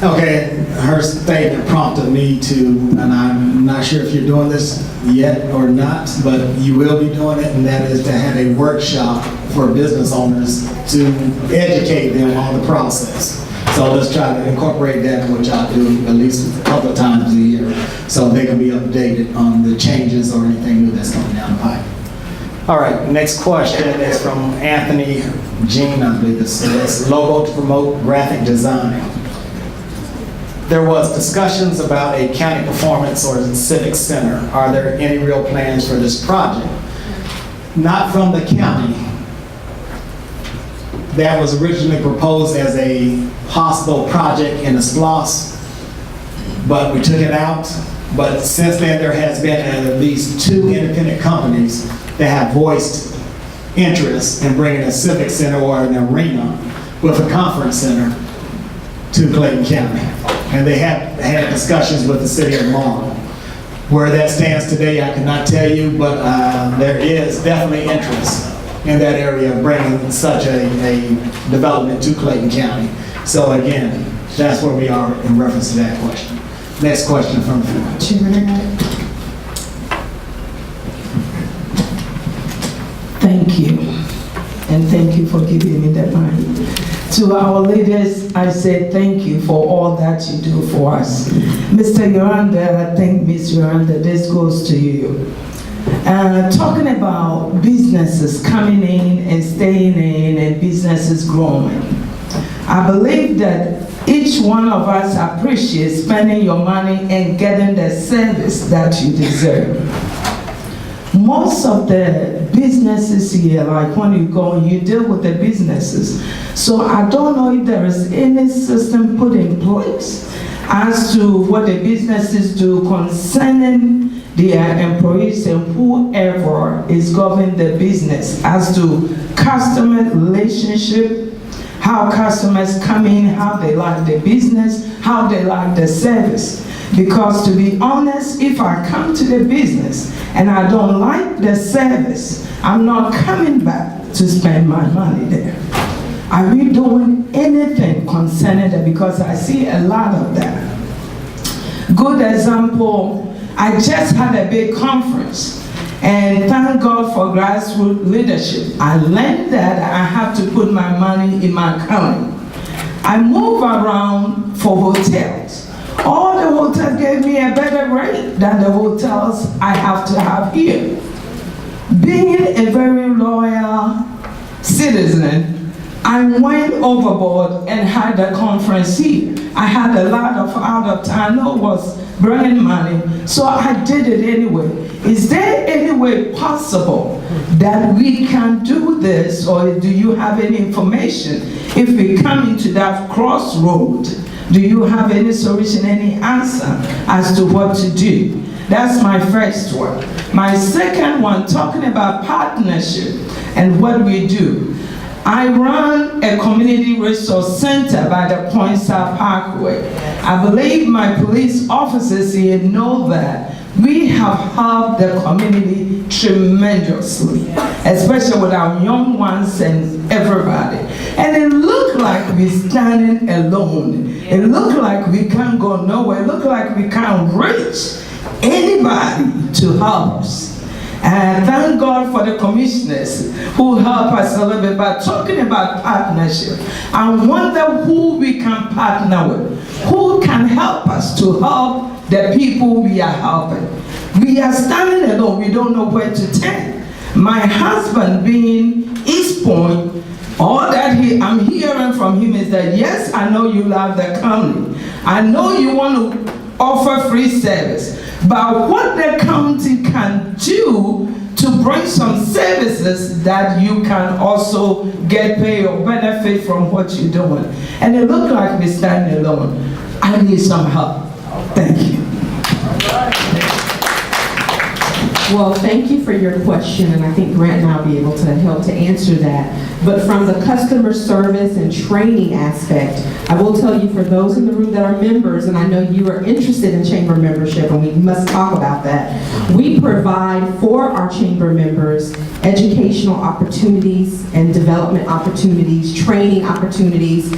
A: Okay, her statement prompted me to, and I'm not sure if you're doing this yet or not, but you will be doing it, and that is to have a workshop for business owners to educate them on the process. So let's try to incorporate that, which I do at least a couple of times a year, so they can be updated on the changes or anything new that's coming down the pipe. All right, next question is from Anthony Jean, I believe this is, logo to promote graphic design. There was discussions about a county performance or civic center. Are there any real plans for this project? Not from the county. That was originally proposed as a possible project in a SPLOS, but we took it out. But since then, there has been at least 2 independent companies that have voiced interest in bringing a civic center or an arena with a conference center to Clayton County. And they have had discussions with the city of Marl. Where that stands today, I cannot tell you, but there is definitely interest in that area of bringing such a development to Clayton County. So again, that's where we are in reference to that question. Next question from the floor.
P: Thank you. And thank you for giving me that mic. To our leaders, I say thank you for all that you do for us. Mr. Yolanda, I think Ms. Yolanda, this goes to you. Talking about businesses coming in and staying in and businesses growing. I believe that each one of us appreciates spending your money and getting the service that you deserve. Most of the businesses here, like when you go and you deal with the businesses, so I don't know if there is any system put in place as to what the businesses do concerning their employees and whoever is governing the business as to customer relationship, how customers come in, how they like the business, how they like the service. Because to be honest, if I come to the business and I don't like the service, I'm not coming back to spend my money there. Are we doing anything concerning that? Because I see a lot of that. Good example, I just had a big conference, and thank God for grassroots leadership. I learned that I have to put my money in my county. I move around for hotels. All the hotels gave me a better rate than the hotels I have to have here. Being a very loyal citizen, I went overboard and had the conference here. I had a lot of out-of-town was bringing money, so I did it anyway. Is there any way possible that we can do this, or do you have any information if we come into that crossroad? Do you have any solution, any answer as to what to do? That's my first one. My second one, talking about partnership and what we do. I run a community resource center by the Point South Parkway. I believe my police officers here know that we have helped the community tremendously, especially with our young ones and everybody. And it looked like we're standing alone. It looked like we can't go nowhere. It looked like we can't reach anybody to help us. And thank God for the commissioners who help us a little bit by talking about partnership. I wonder who we can partner with, who can help us to help the people we are helping. We are standing alone, we don't know where to turn. My husband being East Point, all that I'm hearing from him is that, yes, I know you love the county. I know you want to offer free service. But what the county can do to bring some services that you can also get paid or benefit from what you're doing. And it looked like we're standing alone. I need some help. Thank you.
B: Well, thank you for your question, and I think Grant and I will be able to help to answer that. But from the customer service and training aspect, I will tell you, for those in the room that are members, and I know you are interested in chamber membership, and we must talk about that, we provide for our chamber members educational opportunities and development opportunities, training opportunities.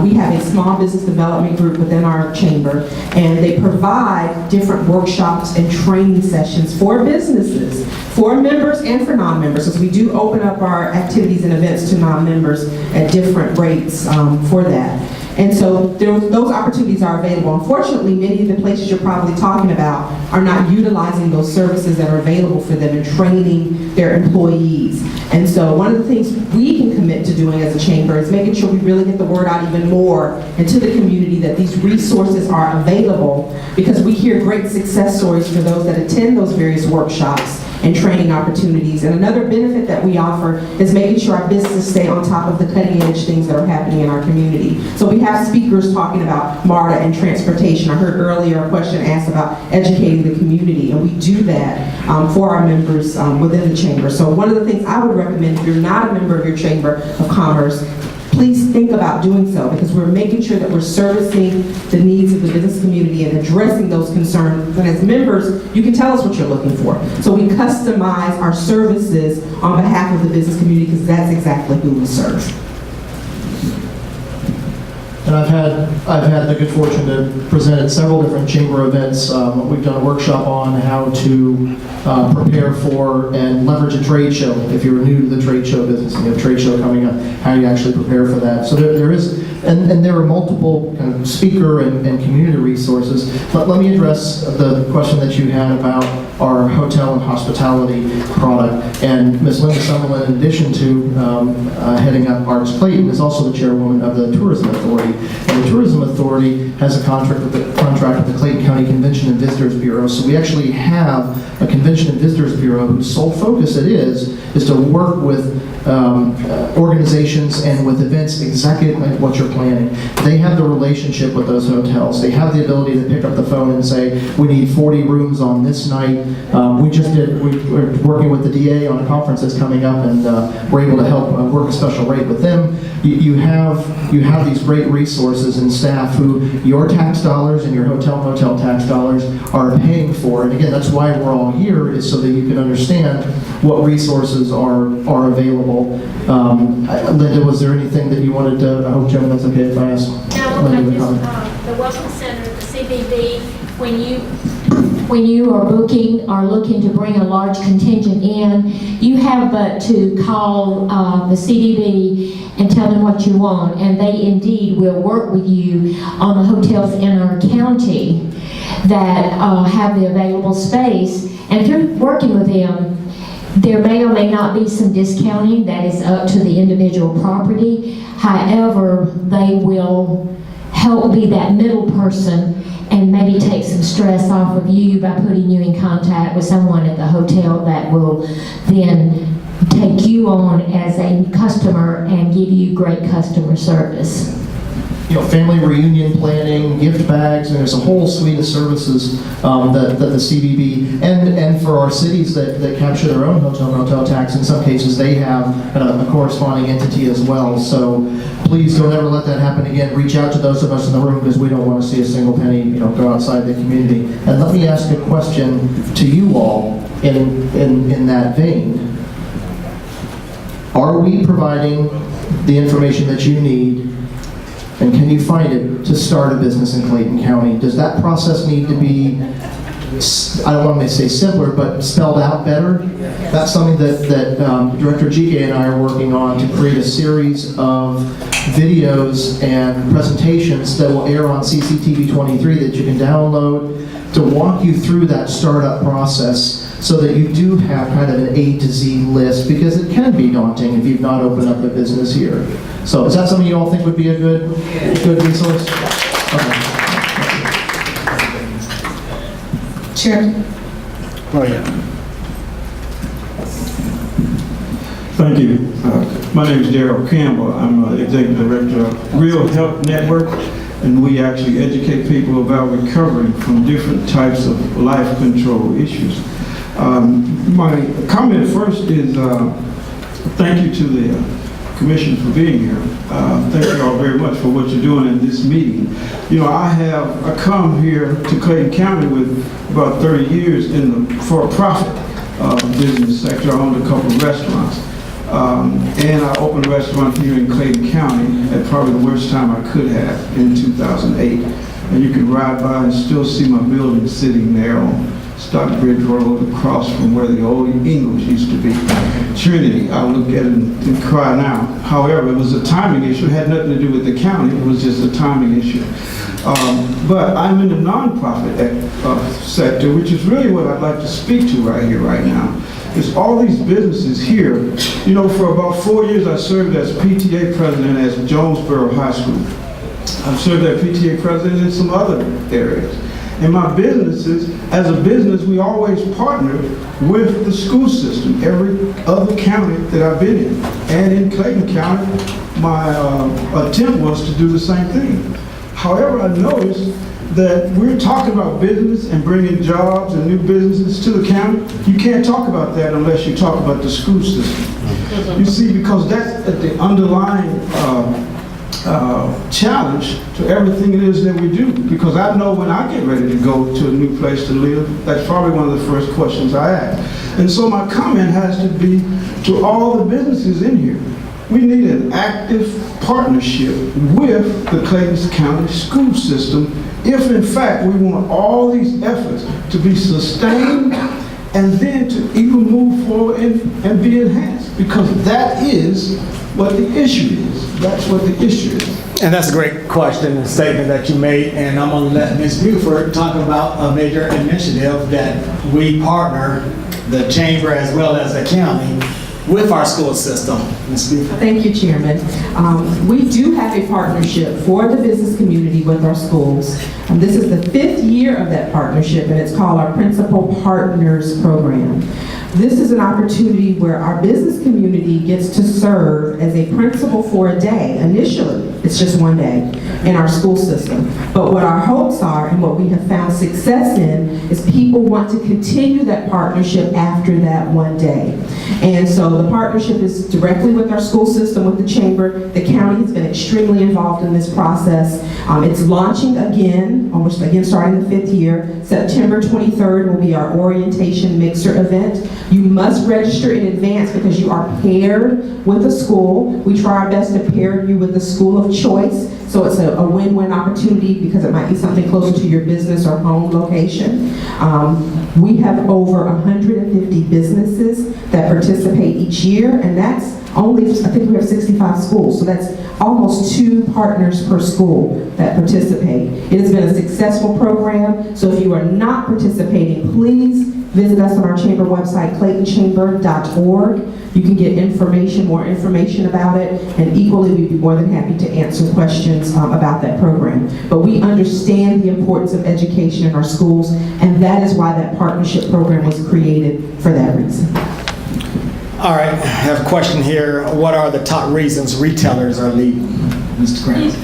B: We have a small business development group within our chamber, and they provide different workshops and training sessions for businesses, for members and for non-members, because we do open up our activities and events to non-members at different rates for that. And so those opportunities are available. Unfortunately, many of the places you're probably talking about are not utilizing those services that are available for them and training their employees. And so one of the things we can commit to doing as a chamber is making sure we really get the word out even more into the community that these resources are available, because we hear great success stories for those that attend those various workshops and training opportunities. And another benefit that we offer is making sure our businesses stay on top of the cutting edge things that are happening in our community. So we have speakers talking about MARTA and transportation. I heard earlier a question asked about educating the community, and we do that for our members within the chamber. So one of the things I would recommend, if you're not a member of your Chamber of Commerce, please think about doing so, because we're making sure that we're servicing the needs of the business community and addressing those concerns. And as members, you can tell us what you're looking for. So we customize our services on behalf of the business community, because that's exactly who we serve.
C: And I've had the good fortune to present at several different chamber events. We've done a workshop on how to prepare for and leverage a trade show. If you're new to the trade show business and you have a trade show coming up, how you actually prepare for that. So there is, and there are multiple kind of speaker and community resources. But let me address the question that you had about our hotel and hospitality product. And Ms. Linda Summerlin, in addition to heading up Arts Clayton, is also the chairwoman of the Tourism Authority. And the Tourism Authority has a contract with the Clayton County Convention and Visitors Bureau. So we actually have a Convention and Visitors Bureau whose sole focus it is to work with organizations and with events exactly like what you're planning. They have the relationship with those hotels. They have the ability to pick up the phone and say, we need 40 rooms on this night. We're working with the DA on a conference that's coming up, and we're able to help work a special rate with them. You have these great resources and staff who your tax dollars and your hotel motel tax dollars are paying for. And again, that's why we're all here, is so that you can understand what resources are available. Linda, was there anything that you wanted to, I hope, Joan, that's okay if I ask Linda to comment?
Q: The Welcome Center, the CBB, when you are booking or looking to bring a large contingent in, you have but to call the CDB and tell them what you want, and they indeed will work with you on the hotels in our county that have the available space. And if you're working with them, there may or may not be some discounting that is up to the individual property. However, they will help be that middle person and maybe take some stress off of you by putting you in contact with someone at the hotel that will then take you on as a customer and give you great customer service.
C: Family reunion planning, gift bags, and there's a whole suite of services that the CBB, and for our cities that capture their own hotel motel tax, in some cases they have a corresponding entity as well. So please don't ever let that happen again. Reach out to those of us in the room, because we don't want to see a single penny go outside the community. And let me ask a question to you all in that vein. Are we providing the information that you need, and can you find it, to start a business in Clayton County? Does that process need to be, I don't want to say simpler, but spelled out better? That's something that Director GK and I are working on, to create a series of videos and presentations that will air on CCTV 23 that you can download to walk you through that startup process, so that you do have kind of an A to Z list, because it can be daunting if you've not opened up a business here. So is that something you all think would be a good resource? Okay.
B: Chair.
R: Oh, yeah. Thank you. My name is Darrell Campbell. I'm Executive Director of Real Health Network, and we actually educate people about recovering from different types of life control issues. My comment first is thank you to the Commission for being here. Thank you all very much for what you're doing in this meeting. I come here to Clayton County with about 30 years in the for-profit business sector. I owned a couple of restaurants. And I opened a restaurant here in Clayton County at probably the worst time I could have, in 2008. And you can ride by and still see my building sitting there on Stockbridge Road, across from where the old English used to be. Trinity, I look at it and cry now. However, it was a timing issue. It had nothing to do with the county. It was just a timing issue. But I'm in the nonprofit sector, which is really what I'd like to speak to right here, right now. It's all these businesses here. For about 4 years, I served as PTA president at Jonesboro High School. I've served as PTA president in some other areas. And my businesses, as a business, we always partner with the school system, every other county that I've been in. And in Clayton County, my attempt was to do the same thing. However, I noticed that we're talking about business and bringing jobs and new businesses to the county. You can't talk about that unless you talk about the school system. You see, because that's at the underlying challenge to everything it is that we do. Because I know when I get ready to go to a new place to live, that's probably one of the first questions I ask. And so my comment has to be to all the businesses in here. We need an active partnership with the Clayton County school system if in fact we want all these efforts to be sustained and then to even move forward and be enhanced. Because that is what the issue is. That's what the issue is.
A: And that's a great question and statement that you made, and I'm going to let Ms. Buford talk about a major initiative that we partner, the chamber as well as the county, with our school system. Ms. Buford.
B: Thank you, Chairman. We do have a partnership for the business community with our schools. This is the 5th year of that partnership, and it's called our Principal Partners Program. This is an opportunity where our business community gets to serve as a principal for a day. Initially, it's just one day in our school system. But what our hopes are and what we have found success in is people want to continue that partnership after that one day. And so the partnership is directly with our school system, with the chamber. The county has been extremely involved in this process. It's launching again, almost again starting the 5th year. September 23rd will be our orientation mixer event. You must register in advance because you are paired with a school. We try our best to pair you with the school of choice. So it's a win-win opportunity because it might be something closer to your business or home location. We have over 150 businesses that participate each year, and that's only, I think we have 65 schools, so that's almost 2 partners per school that participate. It has been a successful program, so if you are not participating, please visit us on our chamber website, claytonchamber.org. You can get more information about it, and equally we'd be more than happy to answer questions about that program. But we understand the importance of education in our schools, and that is why that partnership program was created for that reason.
A: All right, I have a question here. What are the top reasons retailers are leaving? Mr. Grant.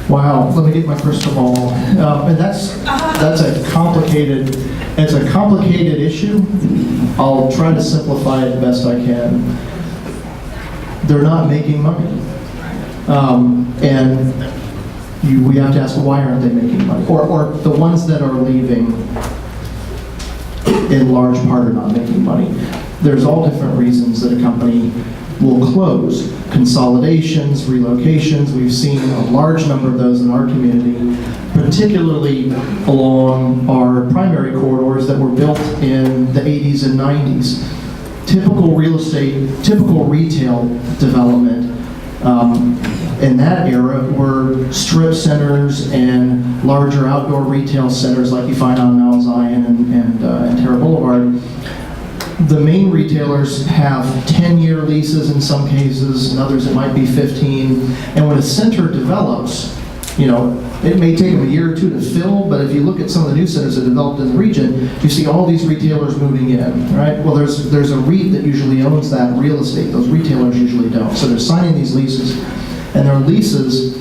C: Wow, let me get my crystal ball. And that's a complicated issue. I'll try to simplify it the best I can. They're not making money. We have to ask, why aren't they making money? Or the ones that are leaving, in large part, are not making money. There's all different reasons that a company will close. Consolidations, relocations, we've seen a large number of those in our community, particularly along our primary corridors that were built in the 80s and 90s. Typical real estate, typical retail development in that era were strip centers and larger outdoor retail centers like you find on Mount Zion and Terra Boulevard. The main retailers have 10-year leases in some cases, in others it might be 15. And when a center develops, it may take them a year or 2 to fill, but if you look at some of the new centers that developed in the region, you see all these retailers moving in, right? Well, there's a REIT that usually owns that real estate. Those retailers usually don't. So they're signing these leases, and their leases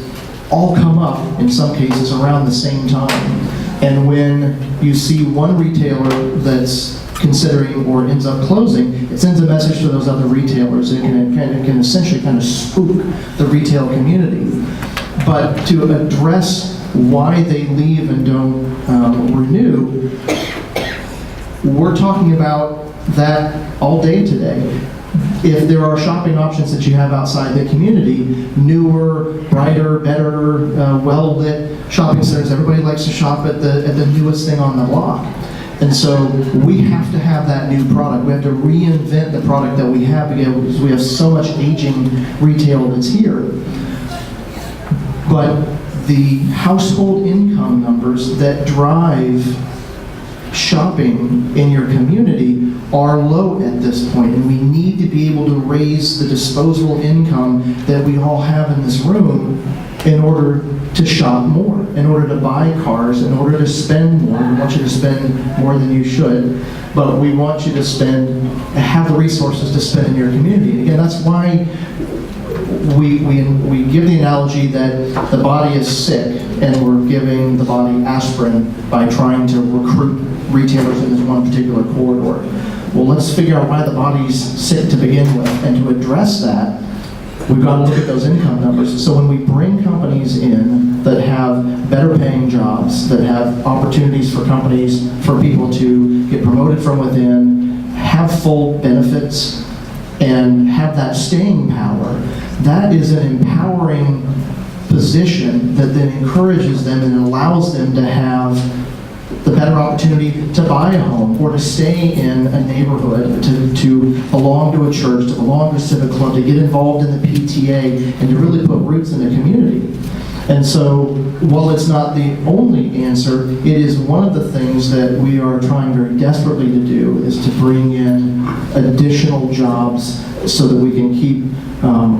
C: all come up, in some cases, around the same time. And when you see one retailer that's considering or ends up closing, it sends a message to those other retailers. It can essentially kind of spook the retail community. But to address why they leave and don't renew, we're talking about that all day today. If there are shopping options that you have outside the community, newer, brighter, better, well-lit shopping centers, everybody likes to shop at the newest thing on the block. And so we have to have that new product. We have to reinvent the product that we have because we have so much aging retail that's here. But the household income numbers that drive shopping in your community are low at this point, and we need to be able to raise the disposable income that we all have in this room in order to shop more, in order to buy cars, in order to spend more. We want you to spend more than you should, but we want you to have the resources to spend in your community. And again, that's why we give the analogy that the body is sick and we're giving the body aspirin by trying to recruit retailers in this one particular corridor. Well, let's figure out why the body's sick to begin with, and to address that, we've got to look at those income numbers. So when we bring companies in that have better paying jobs, that have opportunities for people to get promoted from within, have full benefits, and have that staying power, that is an empowering position that then encourages them and allows them to have the better opportunity to buy a home or to stay in a neighborhood, to belong to a church, to belong to a civic club, to get involved in the PTA, and to really put roots in the community. And so, while it's not the only answer, it is one of the things that we are trying very desperately to do, is to bring in additional jobs so that we can keep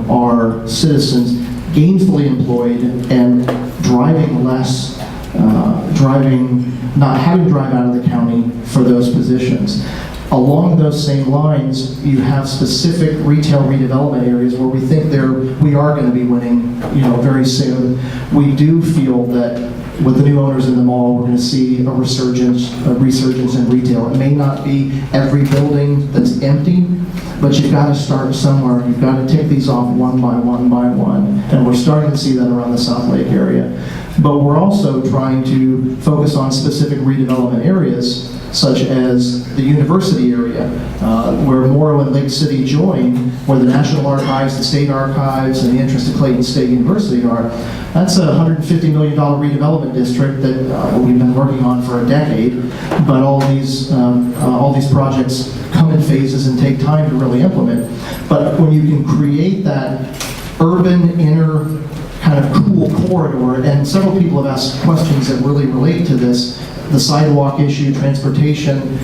C: our citizens gainfully employed and driving less, not having to drive out of the county for those positions. Along those same lines, you have specific retail redevelopment areas where we think we are going to be winning, very soon. We do feel that with the new owners in the mall, we're going to see a resurgence in retail. It may not be every building that's empty, but you've got to start somewhere. You've got to take these off one by one, and we're starting to see that around the South Lake area. But we're also trying to focus on specific redevelopment areas, such as the university area, where Morrow and Lake City join, where the National Archives, the State Archives, and the entrance to Clayton State University are. That's a $150 million redevelopment district that we've been working on for a decade, but all these projects come in phases and take time to really implement. But when you can create that urban inner kind of cool corridor, and several people have asked questions that really relate to this, the sidewalk issue, transportation,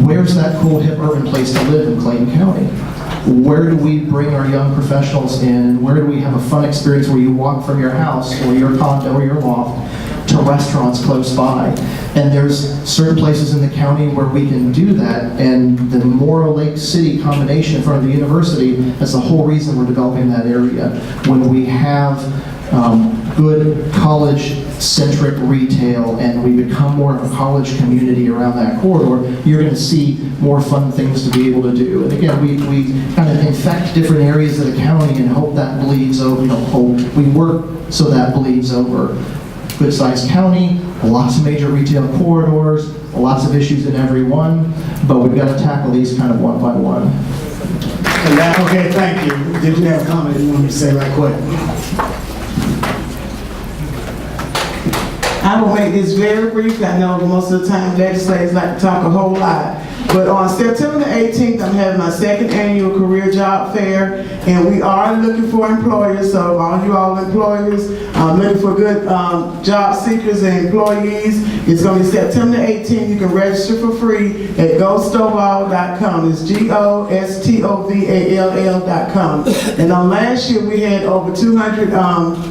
C: where's that cool hip urban place to live in Clayton County? Where do we bring our young professionals in? Where do we have a fun experience where you walk from your house or your condo or your loft to restaurants close by? And there's certain places in the county where we can do that, and the Morrow Lake City combination in front of the university, that's the whole reason we're developing that area. When we have good college-centric retail and we become more of a college community around that corridor, you're going to see more fun things to be able to do. And again, we kind of infect different areas of the county and hope that bleeds over, we work so that bleeds over. Good-sized county, lots of major retail corridors, lots of issues in every one, but we've got to tackle these kind of one by one.
A: Okay, thank you. Did you have a comment you want me to say right quick?
K: I will make this very brief. I know most of the time legislators like to talk a whole lot. But on September the 18th, I'm having my second annual career job fair, and we are looking for employers. So all you all employers, looking for good job seekers and employees. It's going to be September the 18th. You can register for free at GoStovall.com. It's GoStovall.com. And on last year, we had over 200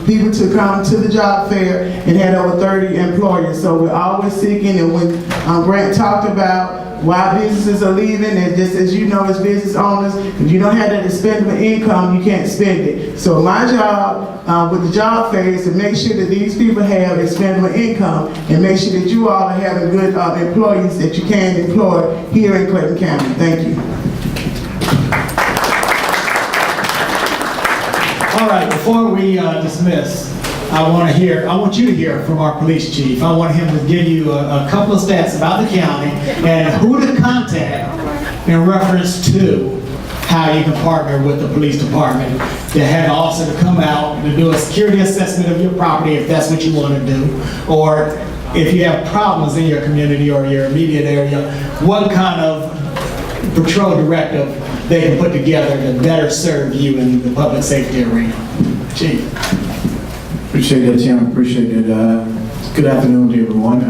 K: people to come to the job fair and had over 30 employers. So we're always seeking, and when Grant talked about why businesses are leaving, and just as you know, as business owners, if you don't have that expendable income, you can't spend it. So my job with the job fair is to make sure that these people have expendable income and make sure that you all are having good employees that you can employ here in Clayton County. Thank you.
A: All right, before we dismiss, I want you to hear from our police chief. I want him to give you a couple of stats about the county and who to contact in reference to how you can partner with the police department. They have an officer to come out to do a security assessment of your property if that's what you want to do, or if you have problems in your community or your immediate area, what kind of patrol directive they can put together to better serve you in the public safety arena. Chief.
S: Appreciate that, Tim. Appreciate it. Good afternoon to everyone.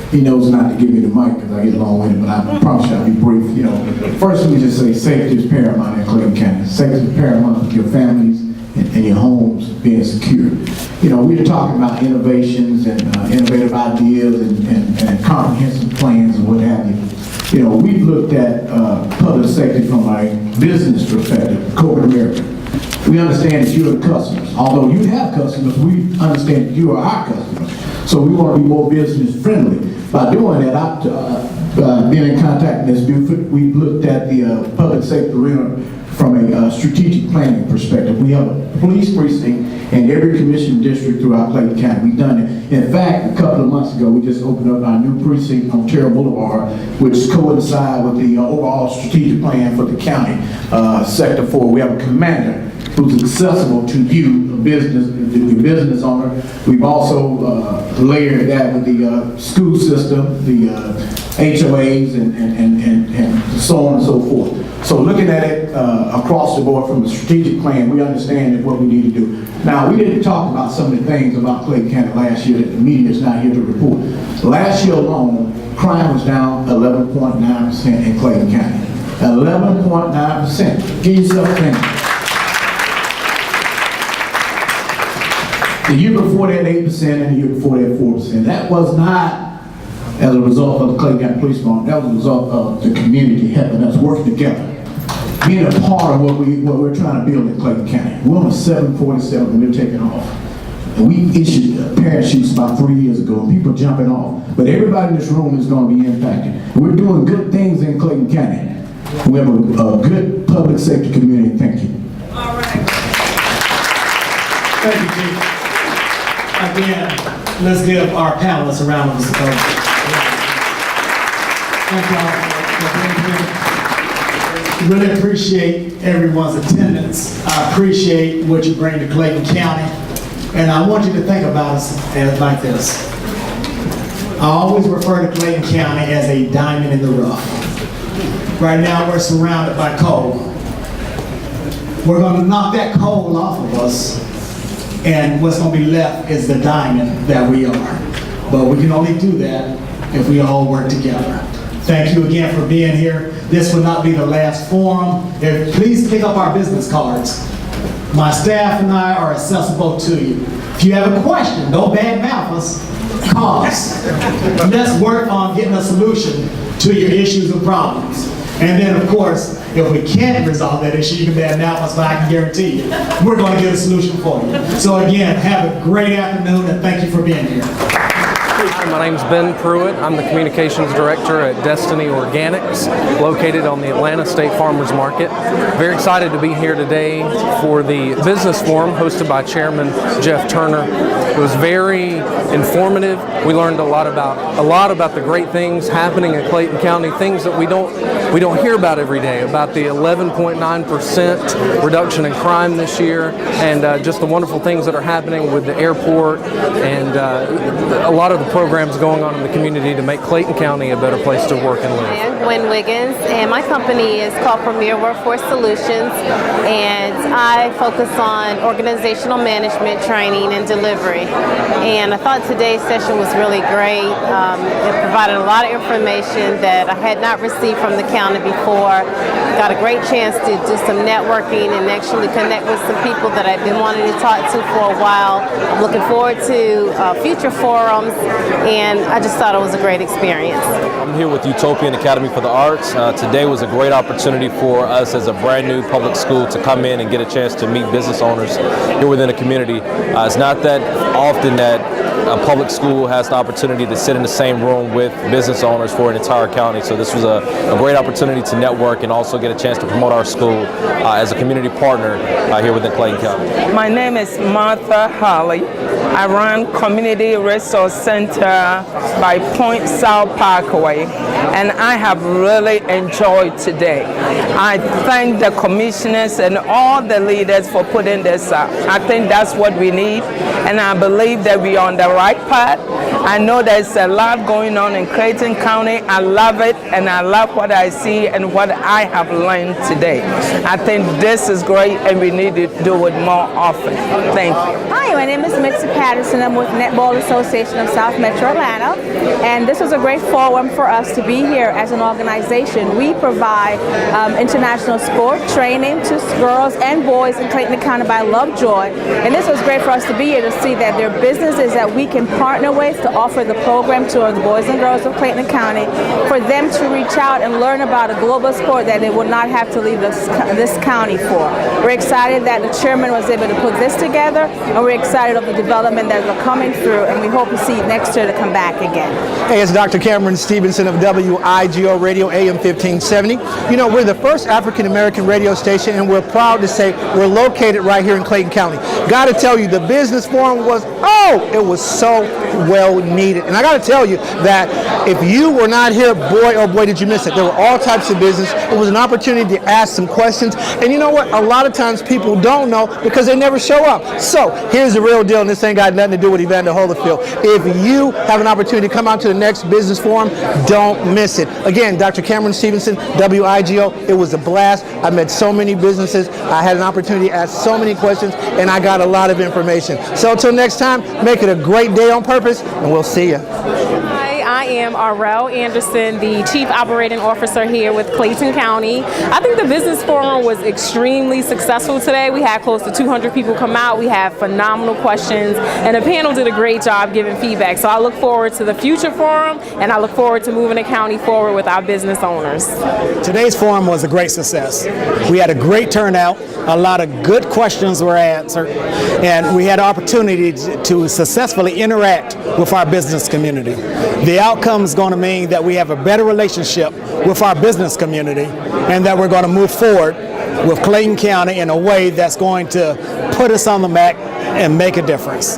S: He knows not to give me the mic because I get long-winded, but I promise you I'll be brief. First let me just say safety is paramount in Clayton County. Safety is paramount for your families and your homes being secure. You know, we were talking about innovations and innovative ideas and comprehensive plans and what have you. You know, we've looked at public safety from a business perspective, corporate America. We understand that you're the customers. Although you have customers, we understand that you are our customers. So we want to be more business friendly. By doing that, I've been in contact with Ms. Buford. We've looked at the public safety arena from a strategic planning perspective. We have a police precinct in every commission district throughout Clayton County. We've done it. In fact, a couple of months ago, we just opened up our new precinct on Terra Boulevard, which coincides with the overall strategic plan for the county, Sector 4. We have a commander who's accessible to you, the business owner. We've also layered that with the school system, the HOAs, and so on and so forth. So looking at it across the board from a strategic plan, we understand what we need to do. Now, we didn't talk about some of the things about Clayton County last year that the media is not here to report. Last year alone, crime was down 11.9% in Clayton County. 11.9%. Give yourself a thing. The year before that 8% and the year before that 4%. That was not as a result of the Clayton County Police Department. That was a result of the community helping us work together, being a part of what we're trying to build in Clayton County. We're on a 747 and we're taking off. And we issued parachutes about 3 years ago and people jumping off. But everybody in this room is going to be impacted. We're doing good things in Clayton County. We have a good public safety community. Thank you.
A: All right. Thank you, Chief. Again, let's give our panelists a round of applause. Thank y'all for being here. Really appreciate everyone's attendance. I appreciate what you bring to Clayton County. And I want you to think about it like this. I always refer to Clayton County as a diamond in the rough. Right now we're surrounded by coal. We're going to knock that coal off of us, and what's going to be left is the diamond that we are. But we can only do that if we all work together. Thank you again for being here. This will not be the last forum. Please pick up our business cards. My staff and I are accessible to you. If you have a question, don't badmouth us, call us. Let's work on getting a solution to your issues and problems. And then, of course, if we can't resolve that issue, you can badmouth us, but I can guarantee you, we're going to get a solution for you. So again, have a great afternoon, and thank you for being here.
T: My name's Ben Pruitt. I'm the Communications Director at Destiny Organics, located on the Atlanta State Farmers Market. Very excited to be here today for the Business Forum hosted by Chairman Jeff Turner. It was very informative. We learned a lot about the great things happening in Clayton County, things that we don't hear about every day, about the 11.9% reduction in crime this year, and just the wonderful things that are happening with the airport and a lot of the programs going on in the community to make Clayton County a better place to work and live.
U: I'm Gwen Wiggins, and my company is called Premier Workforce Solutions, and I focus on organizational management, training, and delivery. And I thought today's session was really great. It provided a lot of information that I had not received from the county before. Got a great chance to do some networking and actually connect with some people that I've been wanting to talk to for a while. I'm looking forward to future forums, and I just thought it was a great experience.
V: I'm here with Utopian Academy for the Arts. Today was a great opportunity for us as a brand new public school to come in and get a chance to meet business owners here within the community. It's not that often that a public school has the opportunity to sit in the same room with business owners for an entire county. So this was a great opportunity to network and also get a chance to promote our school as a community partner here within Clayton County.
W: My name is Martha Holly. I run Community Resource Center by Point South Parkway, and I have really enjoyed today. I thank the commissioners and all the leaders for putting this up. I think that's what we need, and I believe that we are on the right path. I know there's a lot going on in Clayton County. I love it, and I love what I see and what I have learned today. I think this is great, and we need to do it more often. Thank you.
G: Hi, my name is Mitzi Patterson. I'm with Netball Association of South Metro Atlanta, and this was a great forum for us to be here as an organization. We provide international sport training to girls and boys in Clayton County by Lovejoy, and this was great for us to be here to see that there are businesses that we can partner with to offer the program to the boys and girls of Clayton County, for them to reach out and learn about a global sport that they would not have to leave this county for. We're excited that the chairman was able to put this together, and we're excited of the development that are coming through, and we hope to see next year to come back again.
H: Hey, it's Dr. Cameron Stevenson of WIGO Radio AM 1570. You know, we're the first African American radio station, and we're proud to say we're located right here in Clayton County. Got to tell you, the business forum was, it was so well needed. And I got to tell you that if you were not here, boy, oh boy, did you miss it. There were all types of business. It was an opportunity to ask some questions. And you know what? A lot of times people don't know because they never show up. So here's the real deal, and this ain't got nothing to do with Evander Holyfield. If you have an opportunity to come out to the next business forum, don't miss it. Again, Dr. Cameron Stevenson, WIGO, it was a blast. I met so many businesses. I had an opportunity to ask so many questions, and I got a lot of information. So until next time, make it a great day on purpose, and we'll see you.
D: I am Arel Anderson, the Chief Operating Officer here with Clayton County. I think the Business Forum was extremely successful today. We had close to 200 people come out. We had phenomenal questions, and the panel did a great job giving feedback. So I look forward to the future forum, and I look forward to moving the county forward with our business owners.
A: Today's forum was a great success. We had a great turnout. A lot of good questions were answered, and we had an opportunity to successfully interact with our business community. The outcome is going to mean that we have a better relationship with our business community, and that we're going to move forward with Clayton County in a way that's going to put us on the map and make a difference.